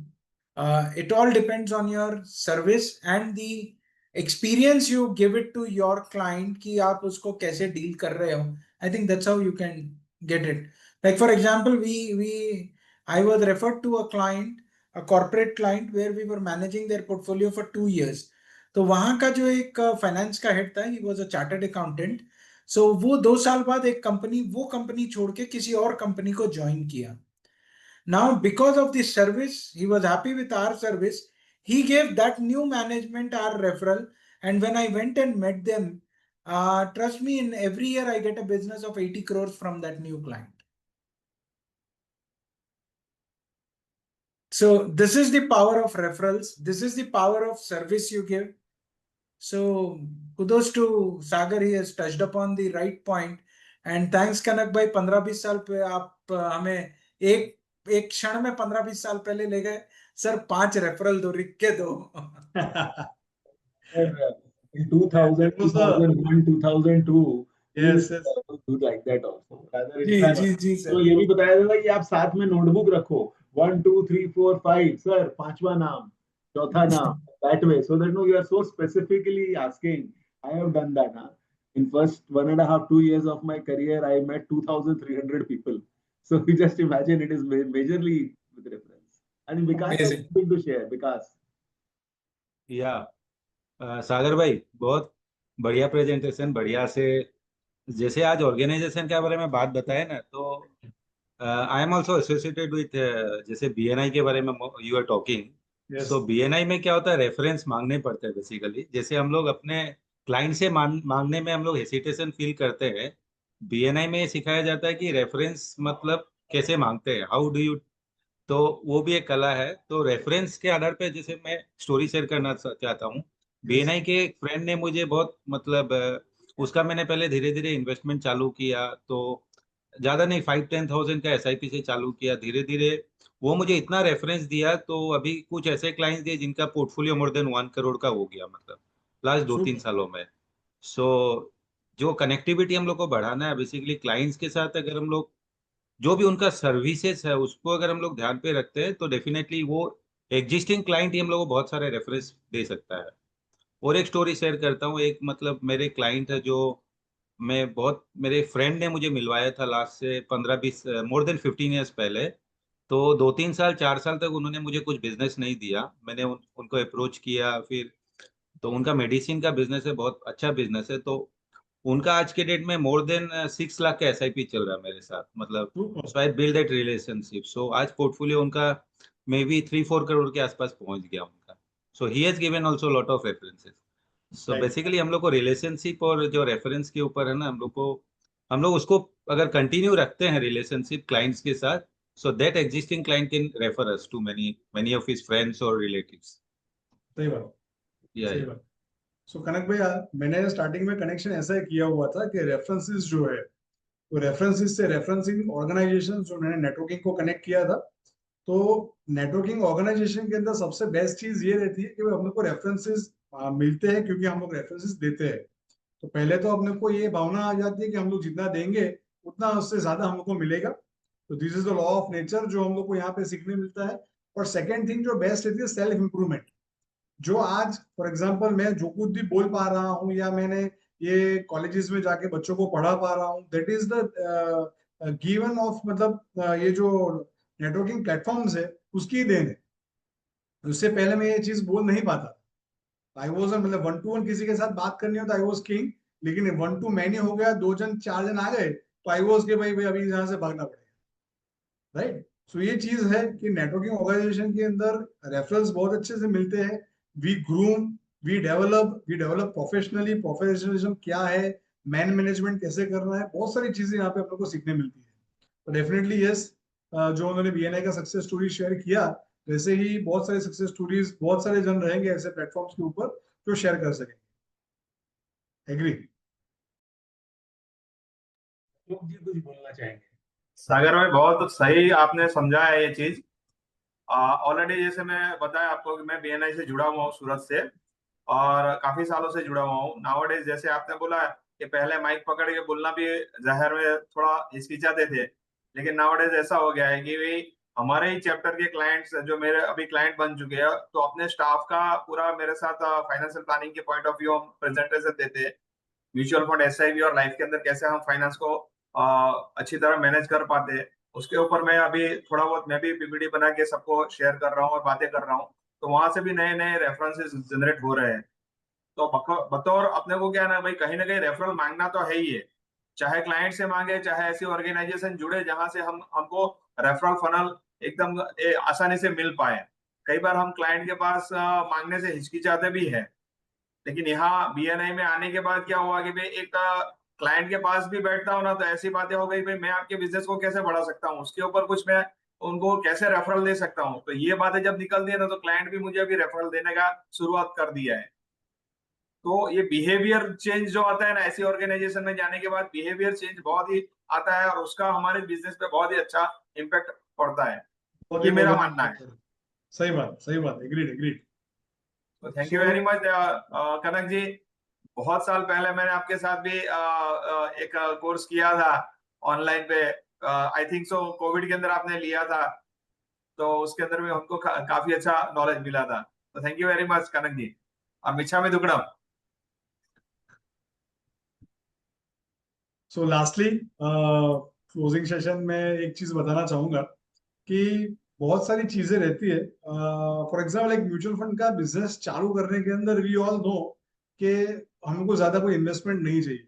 it all depends on your service and the experience you give it to your client कि आप उसको कैसे deal कर रहे हो. I think that's how you can get it. Like for example, I was referred to a client, a corporate client, where we were managing their portfolio for 2 years. तो वहां का जो एक फाइनेंस का हेड था, he was a chartered accountant. So वो 2 साल बाद वो कंपनी छोड़ के किसी और कंपनी को ज्वाइन किया. Now, because of this service, he was happy with our service. He gave that new management our referral. And when I went and met them, trust me, in every year I get a business of 80 crores from that new client. So this is the power of referrals. This is the power of service you give. So kudos to Sagar, he has touched upon the right point. And thanks Kanak bhai, 15-20 साल पे आप हमें एक क्षण में 15-20 साल पहले ले गए. सर 5 रेफरल दो, लिख के दो. In 2000, 2001, 2002, Yes, we do like that also. Rather, in ji fact, जी जी तो सर. ये भी बताया था कि आप साथ में नोटबुक रखो, 1 2 3 4 5 सर, 5वां नाम, चौथा नाम, that way, so that no, you are so specifically asking. I have done that. In first 1.5-2 years of my career, I met 2,300 people. So you just imagine, it is majorly with reference. And Vikas has Amazing. something to share. Vikas. या सागर भाई, बहुत बढ़िया presentation, बढ़िया से जैसे आज organisation के बारे में बात बताए ना, तो I am also associated with, जैसे बीएनआई के बारे में you are talking. yes. So BNI में क्या होता है, रेफरेंस मांगने पड़ते हैं बेसिकली. जैसे हम लोग अपने क्लाइंट से मांगने में हम लोग हेसिटेशन फील करते हैं, बीएनआई में सिखाया जाता है कि रेफरेंस मतलब कैसे मांगते हैं, हाउ डू यू. तो वो भी एक कला है. तो रेफरेंस के आधार पे जैसे मैं स्टोरी शेयर करना चाहता हूँ. बीएनआई के एक फ्रेंड ने मुझे बहुत मतलब उसका मैंने पहले धीरे धीरे इन्वेस्टमेंट चालू किया, तो ज्यादा नहीं, 5-10,000 का एसआईपी से चालू किया. धीरे धीरे वो मुझे इतना रेफरेंस दिया, तो अभी कुछ ऐसे क्लाइंट्स दिए जिनका पोर्टफोलियो मोर देन 1 करोड़ का हो गया, मतलब लास्ट 2-3 सालों में. सो जो कनेक्टिविटी हम लोग को बढ़ाना है बेसिकली क्लाइंट्स के साथ, अगर हम लोग जो भी उनका सर्विसेज है उसको अगर हम लोग ध्यान पे रखते हैं, तो डेफिनेटली वो एग्जिस्टिंग क्लाइंट ही हम लोग को बहुत सारे रेफरेंस दे सकता है. और एक स्टोरी शेयर करता हूँ. एक मतलब मेरे क्लाइंट है जो मेरे फ्रेंड ने मुझे मिलवाया था लास्ट से 15-20 मोर देन 15 ईयर्स पहले. तो 2-3 साल 4 साल तक उन्होंने मुझे कुछ बिजनेस नहीं दिया. मैंने उनको अप्रोच किया फिर, तो उनका मेडिसिन का बिजनेस है, बहुत अच्छा बिजनेस है. तो उनका आज के डेट में मोर देन 6 लाख का एसआईपी चल रहा है मेरे साथ, मतलब. सो आई बिल्ड दैट रिलेशनशिप. सो आज पोर्टफोलियो उनका मे बी 3-4 करोड़ के आसपास पहुंच गया उनका. So he has given also lot of references. So Right. Basically हम लोग को रिलेशनशिप और जो रेफरेंस के ऊपर है ना, हम लोग उसको अगर कंटिन्यू रखते हैं रिलेशनशिप क्लाइंट्स के साथ, so that existing client can refer us to many of his friends और रिलेटिव्स. सही बात. या सही बात. सो कनक भैया, मैंने स्टार्टिंग में कनेक्शन ऐसा ही किया हुआ था कि रेफरेंसेस जो है, वो रेफरेंसेस से रेफरेंसिंग ऑर्गेनाइजेशन जो मैंने नेटवर्किंग को कनेक्ट किया था. तो नेटवर्किंग ऑर्गेनाइजेशन के अंदर सबसे बेस्ट चीज ये रहती है कि हम लोग को रेफरेंसेस मिलते हैं क्योंकि हम लोग रेफरेंसेस देते हैं. तो पहले तो अपने को ये भावना आ जाती है कि हम लोग जितना देंगे उतना उससे ज्यादा हम लोग को मिलेगा. तो this is the law of nature जो हम लोग को यहाँ पे सीखने मिलता है. और सेकेंड थिंग जो बेस्ट रहती है, सेल्फ इंप्रूवमेंट. जो आज फॉर एग्जाम्पल मैं जो कुछ भी बोल पा रहा हूँ या मैंने ये कॉलेजेस में जाके बच्चों को पढ़ा पा रहा हूँ, that is the given of, मतलब ये जो नेटवर्किंग प्लेटफॉर्म्स है उसकी देन है. उससे पहले मैं ये चीज बोल नहीं पाता. आई वॉज मतलब 1-to-1 किसी के साथ बात करनी हो तो आई वॉज किंग. लेकिन 1-to-many हो गया, 2 जन 4 जन आ गए तो आई वॉज के भाई अभी यहाँ से भागना पड़ेगा. राइट. सो ये चीज है कि नेटवर्किंग ऑर्गेनाइजेशन के अंदर रेफरल्स बहुत अच्छे से मिलते हैं. We groom, we develop professionally. Professionalism क्या है, मैन मैनेजमेंट कैसे करना है, बहुत सारी चीजें यहाँ पे आप लोग को सीखने मिलती है. तो डेफिनेटली यस, जो उन्होंने बीएनआई का सक्सेस स्टोरी शेयर किया, वैसे ही बहुत सारे सक्सेस स्टोरीज, बहुत सारे जन रहेंगे ऐसे प्लेटफॉर्म्स के ऊपर जो शेयर कर सकेंगे। एग्री? लोग जी कुछ बोलना चाहेंगे? सागर भाई बहुत सही आपने समझा है ये चीज। ऑलरेडी जैसे मैं बताया आपको कि मैं बीएनआई से जुड़ा हुआ हूँ सूरत से, और काफी सालों से जुड़ा हुआ हूँ। नाउअडेज जैसे आपने बोला कि पहले माइक पकड़ के बोलना भी जाहिर में थोड़ा हिचकिचाते थे, लेकिन नाउअडेज ऐसा हो गया है कि भाई हमारे ही चैप्टर के क्लाइंट्स जो मेरे अभी क्लाइंट बन चुके हैं, तो अपने स्टाफ का पूरा मेरे साथ फाइनेंशियल प्लानिंग के पॉइंट ऑफ व्यू हम प्रेजेंटेशन देते हैं। म्यूचुअल फंड, एसआईवी और लाइफ के अंदर कैसे हम फाइनेंस को अच्छी तरह मैनेज कर पाते हैं, उसके ऊपर मैं अभी थोड़ा बहुत मैं भी पीपीटी बना के सबको शेयर कर रहा हूँ और बातें कर रहा हूँ। तो वहां से भी नए नए रेफरेंसेस जनरेट हो रहे हैं। तो बतौर अपने को क्या है ना कहीं रेफरल मांगना तो है ही है, चाहे क्लाइंट से मांगे चाहे ऐसी ऑर्गेनाइजेशन जुड़े जहां से हमको रेफरल फनल एकदम आसानी से मिल पाए। कई बार हम क्लाइंट के पास मांगने से हिचकिचाते भी है, लेकिन यहाँ बीएनआई में आने के बाद क्या हुआ कि भाई एक क्लाइंट के पास भी बैठता हूँ ना, तो ऐसी बातें हो गई भाई मैं आपके बिजनेस को कैसे बढ़ा सकता हूँ, उसके ऊपर कुछ मैं उनको कैसे रेफरल दे सकता हूँ। तो ये बातें जब निकलती है ना, तो क्लाइंट भी मुझे अभी रेफरल देने का शुरुआत कर दिया है। तो ये बिहेवियर चेंज जो आता है ना ऐसी ऑर्गेनाइजेशन में जाने के बाद, बिहेवियर चेंज बहुत ही आता है और उसका हमारे बिजनेस पे बहुत ही अच्छा इम्पैक्ट पड़ता है। बहुत ये ही मेरा पॉजिटिव मानना है। फैक्टर। सही बात, सही बात। Agreed, agreed. तो थैंक यू वेरी मच कनक जी। बहुत साल पहले मैंने आपके साथ भी एक कोर्स किया था ऑनलाइन पे, आई थिंक सो कोविड के अंदर आपने लिया था, तो उसके अंदर भी हमको काफी अच्छा नॉलेज मिला था। तो थैंक यू वेरी मच कनक जी, और मिच्छामी दुक्कडम। सो लास्टली क्लोजिंग सेशन में एक चीज बताना चाहूंगा कि बहुत सारी चीजें रहती है। फॉर एग्जाम्पल एक म्यूचुअल फंड का बिजनेस चालू करने के अंदर वी ऑल नो कि हमको ज्यादा कोई इन्वेस्टमेंट नहीं चाहिए,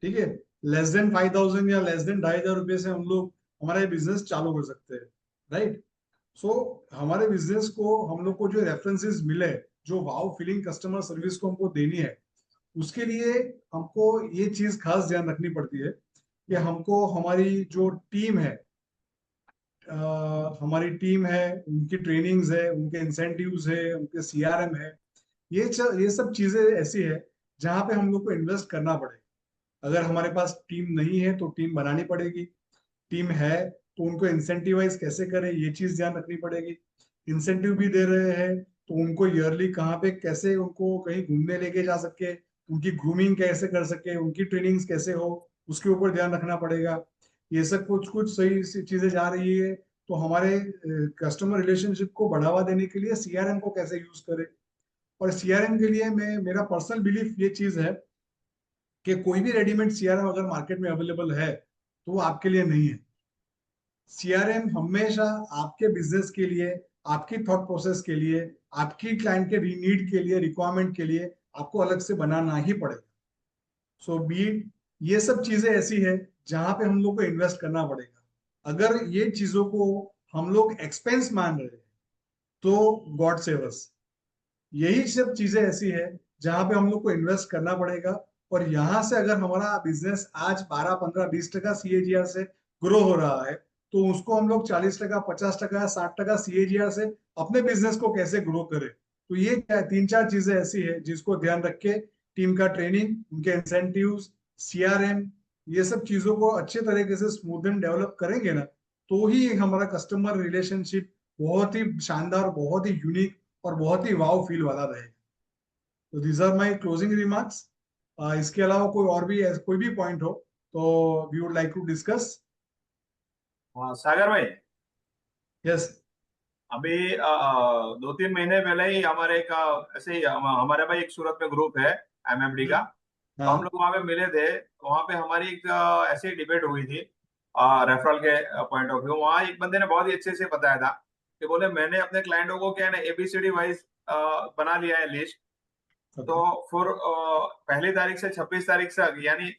ठीक है। लेस देन 5,000 या लेस देन 2,500 रुपए से हम लोग हमारा ये बिजनेस चालू कर सकते हैं, राइट। सो हमारे बिजनेस को हम लोग को जो रेफरेंसेस मिले, जो वाव फीलिंग कस्टमर सर्विस को हमको देनी है, उसके लिए हमको ये चीज खास ध्यान रखनी पड़ती है कि हमको हमारी जो टीम है, हमारी टीम है, उनकी ट्रेनिंग्स है, उनके इंसेंटिव्स है, उनके सीआरएम है, ये सब चीजें ऐसी है जहां पे हम लोग को इन्वेस्ट करना पड़ेगा। अगर हमारे पास टीम नहीं है तो टीम बनानी पड़ेगी, टीम है तो उनको इंसेंटिवाइज कैसे करें ये चीज ध्यान रखनी पड़ेगी। इंसेंटिव भी दे रहे हैं तो उनको ईयरली कहाँ पे कैसे उनको कहीं घूमने लेके जा सके, उनकी ग्रूमिंग कैसे कर सके, उनकी ट्रेनिंग्स कैसे हो, उसके ऊपर ध्यान रखना पड़ेगा। ये सब कुछ कुछ सही सी चीजें जा रही है। तो हमारे कस्टमर रिलेशनशिप को बढ़ावा देने के लिए सीआरएम को कैसे यूज करें, और सीआरएम के लिए मैं मेरा पर्सनल बिलीफ ये चीज है कि कोई भी रेडीमेड सीआरएम अगर मार्केट में अवेलेबल है तो वो आपके लिए नहीं है। सीआरएम हमेशा आपके बिजनेस के लिए, आपकी थॉट प्रोसेस के लिए, आपकी क्लाइंट के नीड के लिए, रिक्वायरमेंट के लिए आपको अलग से बनाना ही पड़ेगा। सो बीट ये सब चीजें ऐसी है जहां पे हम लोग को इन्वेस्ट करना पड़ेगा। अगर ये चीजों को हम लोग एक्सपेंस मान रहे हैं तो गॉड सेव अस। यही सब चीजें ऐसी है जहां पे हम लोग को इन्वेस्ट करना पड़ेगा। और यहां से अगर हमारा बिजनेस आज 12, 15, 20% सीएजीआर से ग्रो हो रहा है, तो उसको हम लोग 40%, 50%, 60% सीएजीआर से अपने बिजनेस को कैसे ग्रो करें। तो ये क्या 3-4 चीजें ऐसी है जिसको ध्यान रख के टीम का ट्रेनिंग, उनके इंसेंटिव्स, सीआरएम, ये सब चीजों को अच्छे तरीके से स्मूथ एंड डेवलप करेंगे ना, तो ही हमारा कस्टमर रिलेशनशिप बहुत ही शानदार, बहुत ही यूनिक और बहुत ही वाव फील वाला रहेगा। तो these are my closing remarks. इसके अलावा कोई भी पॉइंट हो तो we would like to discuss. Sagar भाई, यस। अभी 2-3 महीने पहले ही हमारे एक ऐसे ही हमारे भाई एक सूरत में ग्रुप है एमएमडी का, तो हम हाँ, लोग वहां पे मिले थे। वहां पे हमारी एक ऐसी डिबेट हुई थी रेफरल के पॉइंट ऑफ व्यू। वहां एक बंदे ने बहुत ही अच्छे से बताया था कि बोले मैंने अपने क्लाइंटों को क्या है ना एबीसीडी वाइज बना लिया है लिस्ट। तो फिर 1 तारीख से 26 तारीख तक, यानी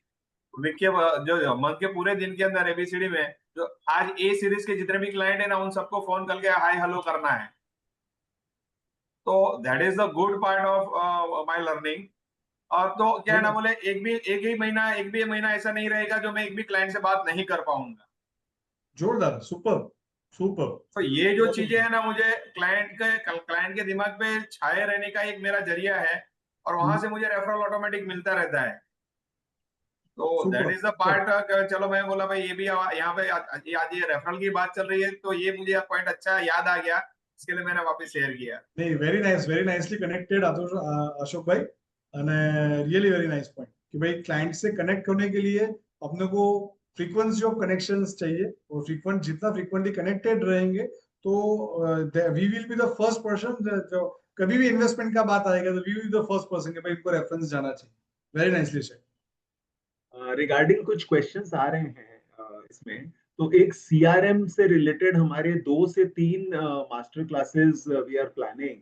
वीक के जो मंथ के पूरे दिन के अंदर एबीसीडी में जो आज ए सीरीज के जितने भी क्लाइंट है ना, उन सबको फोन करके हाय हेलो करना है। तो that is the good part of my learning. और तो क्या है ना बोले एक भी महीना ऐसा नहीं रहेगा जो मैं एक भी क्लाइंट से बात नहीं कर पाऊंगा। जोरदार, सुपर। सुपर। तो ये जो चीजें है ना, मुझे क्लाइंट के दिमाग पे छाए रहने का एक मेरा जरिया है, और वहां से मुझे रेफरल ऑटोमेटिक मिलता रहता है। तो दैट इज द पार्ट। चलो मैं बोला भाई ये भी यहाँ पे आज ये रेफरल की बात चल रही है, तो ये मुझे पॉइंट अच्छा याद आ गया, इसके लिए मैंने वापस शेयर किया। नहीं, very nice, very nicely connected Ashok भाई, અને रियली वेरी नाइस पॉइंट कि भाई क्लाइंट से कनेक्ट होने के लिए अपने को फ्रीक्वेंसी ऑफ कनेक्शंस चाहिए, और जितना फ्रीक्वेंटली कनेक्टेड रहेंगे तो we will be the first person, जो कभी भी इन्वेस्टमेंट का बात आएगा तो we will be the first person कि भाई इनको रेफरेंस जाना चाहिए। Very nicely said. रिगार्डिंग कुछ क्वेश्चंस आ रहे हैं इसमें, तो एक सीआरएम से रिलेटेड हमारे 2 से 3 master classes we are planning.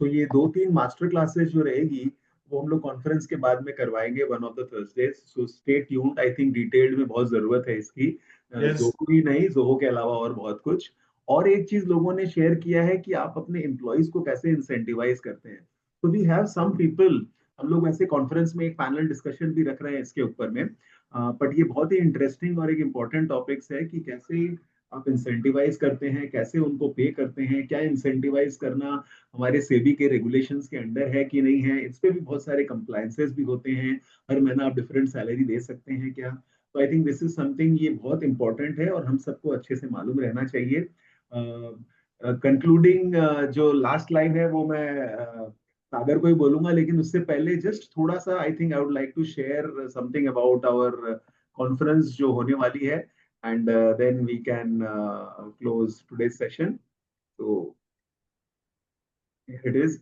तो ये 2-3 मास्टर क्लासेस जो रहेगी वो हम लोग कॉन्फ्रेंस के बाद में करवाएंगे, one of the Thursdays. So stay tuned. I think detailed में बहुत जरूरत है इसकी। Yes. जोहो ही नहीं, जोहो के अलावा और बहुत कुछ। और एक चीज लोगों ने शेयर किया है कि आप अपने एम्प्लॉयज को कैसे इंसेंटिवाइज करते हैं। तो वी हैव सम पीपल, हम लोग वैसे कॉन्फ्रेंस में एक पैनल डिस्कशन भी रख रहे हैं इसके ऊपर में। बट ये बहुत ही इंटरेस्टिंग और एक इम्पॉर्टेंट टॉपिक्स है कि कैसे आप इंसेंटिवाइज करते हैं, कैसे उनको पे करते हैं, क्या इंसेंटिवाइज करना हमारे सेबी के रेगुलेशंस के अंडर है कि नहीं है। इस पे भी बहुत सारे कंप्लायंसेस भी होते हैं, हर महीना आप डिफरेंट सैलरी दे सकते हैं क्या। तो I think this is something, ये बहुत इंपॉर्टेंट है और हम सबको अच्छे से मालूम रहना चाहिए। कंक्लूडिंग जो लास्ट लाइन है वो मैं सागर को ही बोलूंगा, लेकिन उससे पहले जस्ट थोड़ा सा I think I would like to share something about our conference जो होने वाली है, and then we can close today's session. तो it is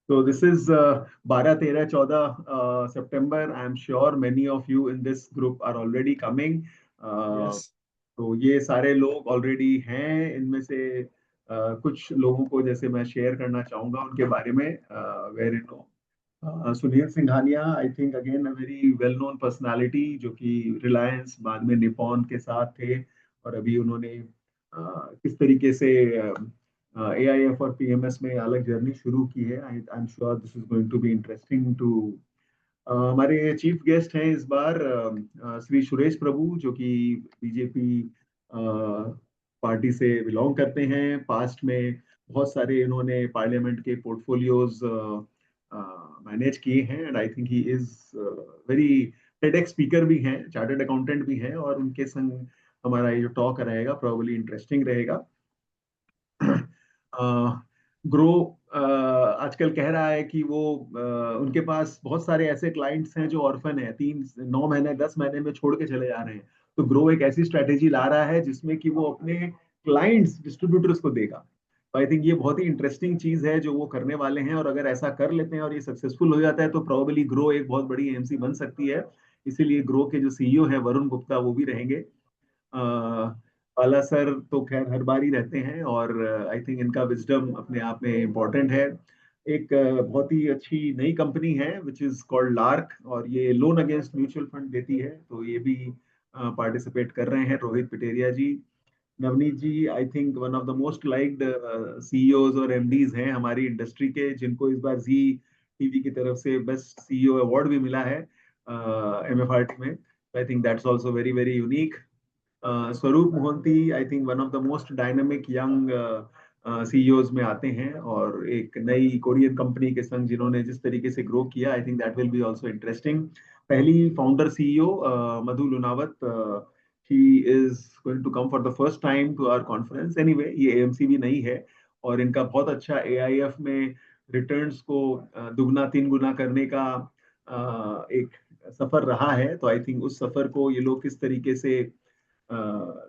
so this is 12, 13, 14 September. I am sure many of you in this group are already coming. Yes. तो ये सारे लोग already हैं। इनमें से कुछ लोगों को जैसे मैं शेयर करना चाहूंगा उनके बारे में। Where you know Sunil Singhania, I think again a very well known personality, जो कि रिलायंस बाद में निपॉन के साथ थे, और अभी उन्होंने किस तरीके से AIF और PMS में अलग जर्नी शुरू की है। I am sure this is going to be interesting too. हमारे चीफ गेस्ट हैं इस बार श्री सुरेश प्रभु, जो कि बीजेपी पार्टी से बिलोंग करते हैं। पास्ट में बहुत सारे इन्होंने पार्लियामेंट के पोर्टफोलियोज मैनेज किए हैं, and I think he is very TEDx speaker भी हैं, चार्टर्ड अकाउंटेंट भी हैं, और उनके संग हमारा ये जो टॉक रहेगा प्रॉब्ली इंटरेस्टिंग रहेगा। ग्रो आजकल कह रहा है कि वो उनके पास बहुत सारे ऐसे क्लाइंट्स हैं जो ऑर्फन है, 9 महीने 10 महीने में छोड़ के चले जा रहे हैं। तो ग्रो एक ऐसी स्ट्रेटेजी ला रहा है जिसमें कि वो अपने क्लाइंट्स डिस्ट्रीब्यूटर्स को देगा। तो आई थिंक ये बहुत ही इंटरेस्टिंग चीज है जो वो करने वाले हैं, और अगर ऐसा कर लेते हैं और ये सक्सेसफुल हो जाता है तो प्रॉबली ग्रो एक बहुत बड़ी AMC बन सकती है। इसीलिए ग्रो के जो CEO है वरुण गुप्ता, वो भी रहेंगे। बाला सर तो खैर हर बार ही रहते हैं, और आई थिंक इनका विजडम अपने आप में इम्पोर्टेंट है। एक बहुत ही अच्छी नई कंपनी है विच इज कॉल्ड लार्क, और ये लोन अगेंस्ट म्यूचुअल फंड देती है, तो ये भी पार्टिसिपेट कर रहे हैं। Rohit Piteria ji, Navneet ji, I think one of the most liked CEOs और MDs हैं हमारी इंडस्ट्री के, जिनको इस बार जी टीवी की तरफ से बेस्ट CEO अवार्ड भी मिला है MFRT में। I think that's also very very unique. Swarup Mohanty, I think one of the most dynamic young CEOs में आते हैं, और एक नई कोरियन कंपनी के संग जिन्होंने जिस तरीके से ग्रो किया, I think that will be also interesting. पहली founder CEO Madhu Lunawat, she is going to come for the first time to our conference. Anyway, ये AMC भी नहीं है, और इनका बहुत अच्छा AIF में रिटर्न्स को दुगना 3 गुना करने का एक सफर रहा है। तो आई थिंक उस सफर को ये लोग किस तरीके से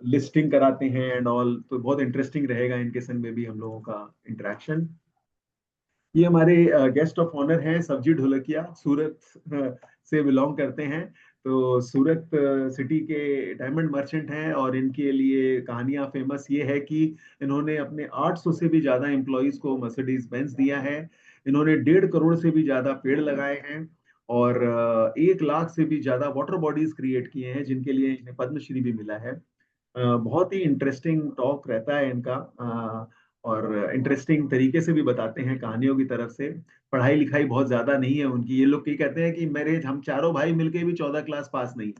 लिस्टिंग कराते हैं एंड ऑल, तो बहुत इंटरेस्टिंग रहेगा इनके संग में भी हम लोगों का इंटरेक्शन। ये हमारे गेस्ट ऑफ ऑनर हैं सब्जी ढोलकिया, सूरत से बिलोंग करते हैं। तो सूरत सिटी के डायमंड मर्चेंट हैं, और इनके लिए कहानियां फेमस ये है कि इन्होंने अपने 800 से भी ज्यादा एम्प्लॉयज को मर्सिडीज बेंज दिया है। इन्होंने 1.5 करोड़ से भी ज्यादा पेड़ लगाए हैं, और 1 लाख से भी ज्यादा वाटर बॉडीज क्रिएट किए हैं, जिनके लिए इन्हें पद्मश्री भी मिला है। बहुत ही इंटरेस्टिंग टॉक रहता है इनका, और इंटरेस्टिंग तरीके से भी बताते हैं कहानियों की तरफ से। पढ़ाई लिखाई बहुत ज्यादा नहीं है उनकी। ये लोग क्या कहते हैं कि मेरे हम चारों भाई मिलके भी 14 क्लास पास नहीं,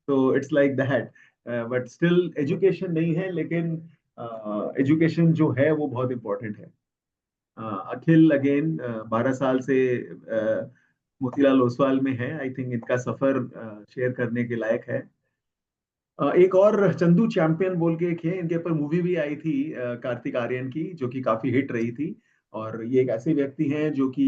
तो it's like that. But still education नहीं है, लेकिन एजुकेशन जो है वो बहुत इंपॉर्टेंट है। अखिल अगेन 12 साल से मोतीलाल ओसवाल में है। आई थिंक इनका सफर शेयर करने के लायक है। एक और चंदू चैंपियन बोल के एक है, इनके ऊपर मूवी भी आई थी कार्तिक आर्यन की, जो कि काफी हिट रही थी। और ये एक ऐसे व्यक्ति हैं जो कि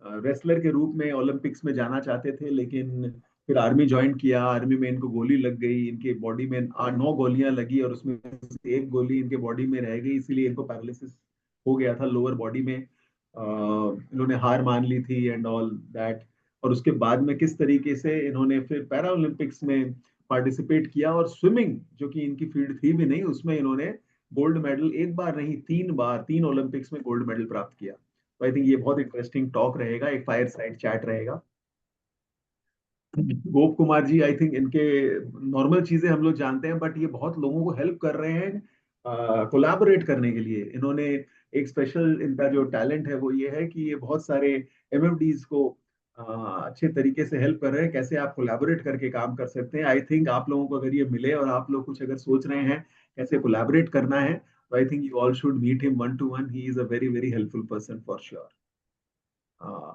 रेसलर के रूप में ओलंपिक्स में जाना चाहते थे, लेकिन फिर आर्मी ज्वाइन किया। आर्मी में इनको गोली लग गई, इनके बॉडी में 9 गोलियां लगी और उसमें से एक गोली इनके बॉडी में रह गई, इसीलिए इनको पैरालिसिस हो गया था लोअर बॉडी में। इन्होंने हार मान ली थी एंड ऑल दैट। और उसके बाद में किस तरीके से इन्होंने फिर पैरा ओलंपिक्स में पार्टिसिपेट किया, और स्विमिंग जो कि इनकी फील्ड थी भी नहीं, उसमें इन्होंने गोल्ड मेडल एक बार नहीं 3 बार 3 ओलंपिक्स में गोल्ड मेडल प्राप्त किया। तो आई थिंक ये बहुत इंटरेस्टिंग टॉक रहेगा, एक फायर साइड चैट रहेगा। गोप कुमार जी, आई थिंक इनके नॉर्मल चीजें हम लोग जानते हैं, बट ये बहुत लोगों को हेल्प कर रहे हैं कोलैबोरेट करने के लिए। इन्होंने एक स्पेशल, इनका जो टैलेंट है वो ये है कि ये बहुत सारे एमएफडीज को अच्छे तरीके से हेल्प कर रहे हैं, कैसे आप कोलैबोरेट करके काम कर सकते हैं। आई थिंक आप लोगों को अगर ये मिले और आप लोग कुछ अगर सोच रहे हैं कैसे कोलैबोरेट करना है, तो I think you all should meet him 1-to-1। He is a very very helpful person for sure.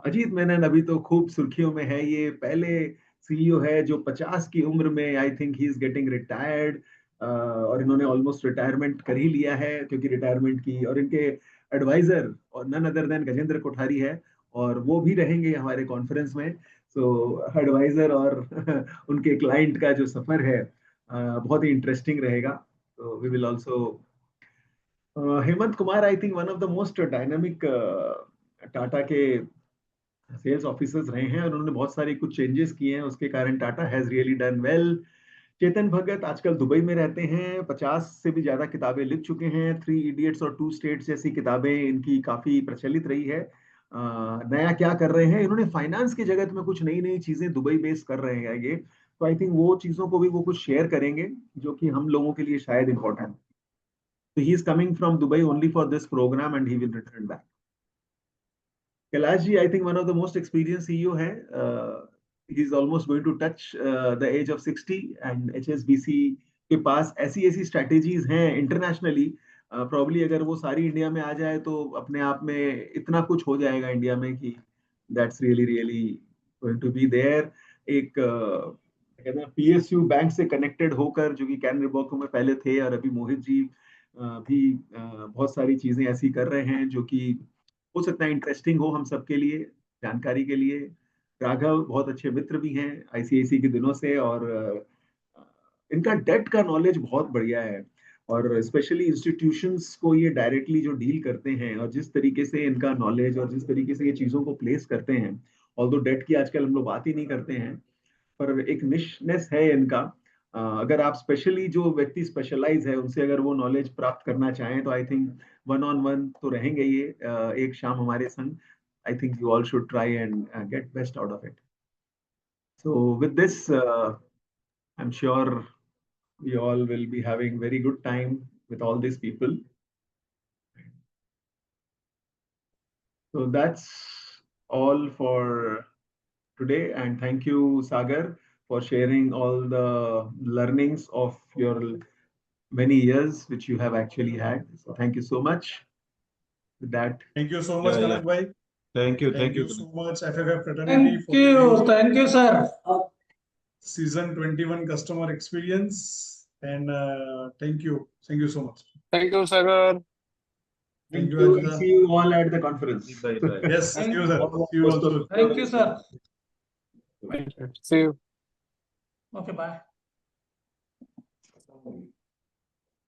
Ajit Menon अभी तो खूब सुर्खियों में है। ये पहले सीईओ है जो 50 की उम्र में, I think he is getting retired, और इन्होंने ऑलमोस्ट रिटायरमेंट कर ही लिया है, क्योंकि रिटायरमेंट की। और इनके एडवाइजर और none other than Gajendra Kothari है, और वो भी रहेंगे हमारे कॉन्फ्रेंस में। सो एडवाइजर और उनके क्लाइंट का जो सफर है बहुत ही इंटरेस्टिंग रहेगा। तो we will also Hemant Kumar, I think one of the most dynamic Tata के सेल्स ऑफिसर्स रहे हैं, और उन्होंने बहुत सारी कुछ चेंजेस किए हैं, उसके कारण Tata has really done well. Chetan Bhagat आजकल दुबई में रहते हैं, 50 से भी ज्यादा किताबें लिख चुके हैं। 3 इडियट्स और 2 स्टेट्स जैसी किताबें इनकी काफी प्रचलित रही है। नया क्या कर रहे हैं इन्होंने, फाइनेंस की जगत में कुछ नई नई चीजें दुबई बेस कर रहे हैं ये। तो आई थिंक वो चीजों को भी वो कुछ शेयर करेंगे, जो कि हम लोगों के लिए शायद इंपॉर्टेंट। तो he is coming from Dubai only for this programme and he will return back. Kailash ji, I think one of the most experienced CEO है। He is almost going to touch the age of 60, and HSBC के पास ऐसी ऐसी strategies हैं internationally. Probably अगर वो सारी India में आ जाए तो अपने आप में इतना कुछ हो जाएगा इंडिया में कि that's really really going to be there. एक कहते हैं PSU बैंक से कनेक्टेड होकर, जो कि कैन रिबोको में पहले थे, और अभी मोहित जी भी बहुत सारी चीजें ऐसी कर रहे हैं जो कि हो सकता है इंटरेस्टिंग हो हम सबके लिए, जानकारी के लिए। राघव बहुत अच्छे मित्र भी हैं ICICI के दिनों से, और इनका डेट का नॉलेज बहुत बढ़िया है, और स्पेशली इंस्टीट्यूशंस को ये डायरेक्टली जो डील करते हैं, और जिस तरीके से इनका नॉलेज और जिस तरीके से ये चीज़ों को प्लेस करते हैं। ऑल्दो डेट की आजकल हम लोग बात ही नहीं करते हैं, पर एक निशनेस है इनका। अगर आप स्पेशली जो व्यक्ति स्पेशलाइज है उनसे अगर वो नॉलेज प्राप्त करना चाहें, तो आई थिंक 1-on-1 तो रहेंगे ये एक शाम हमारे संग। आई think you all should try and get best out of it. So with this I am sure we all will be having very good time with all these people. So that's all for today, and thank you Sagar for sharing all the learnings of your many years which you have actually had. So thank you so much. With that, Thank you so much, Yeah, Kanak bhai. Thank you. Thank you so much, FFF fraternity, for Thank you, sir. season 21 customer experience, and thank you so much. Thank you, Sagar. Thank you, and Ajita. see you all at the conference. Bye, bye. Yes, see you, sir. See you also. Thank you, sir. See you. Okay, bye.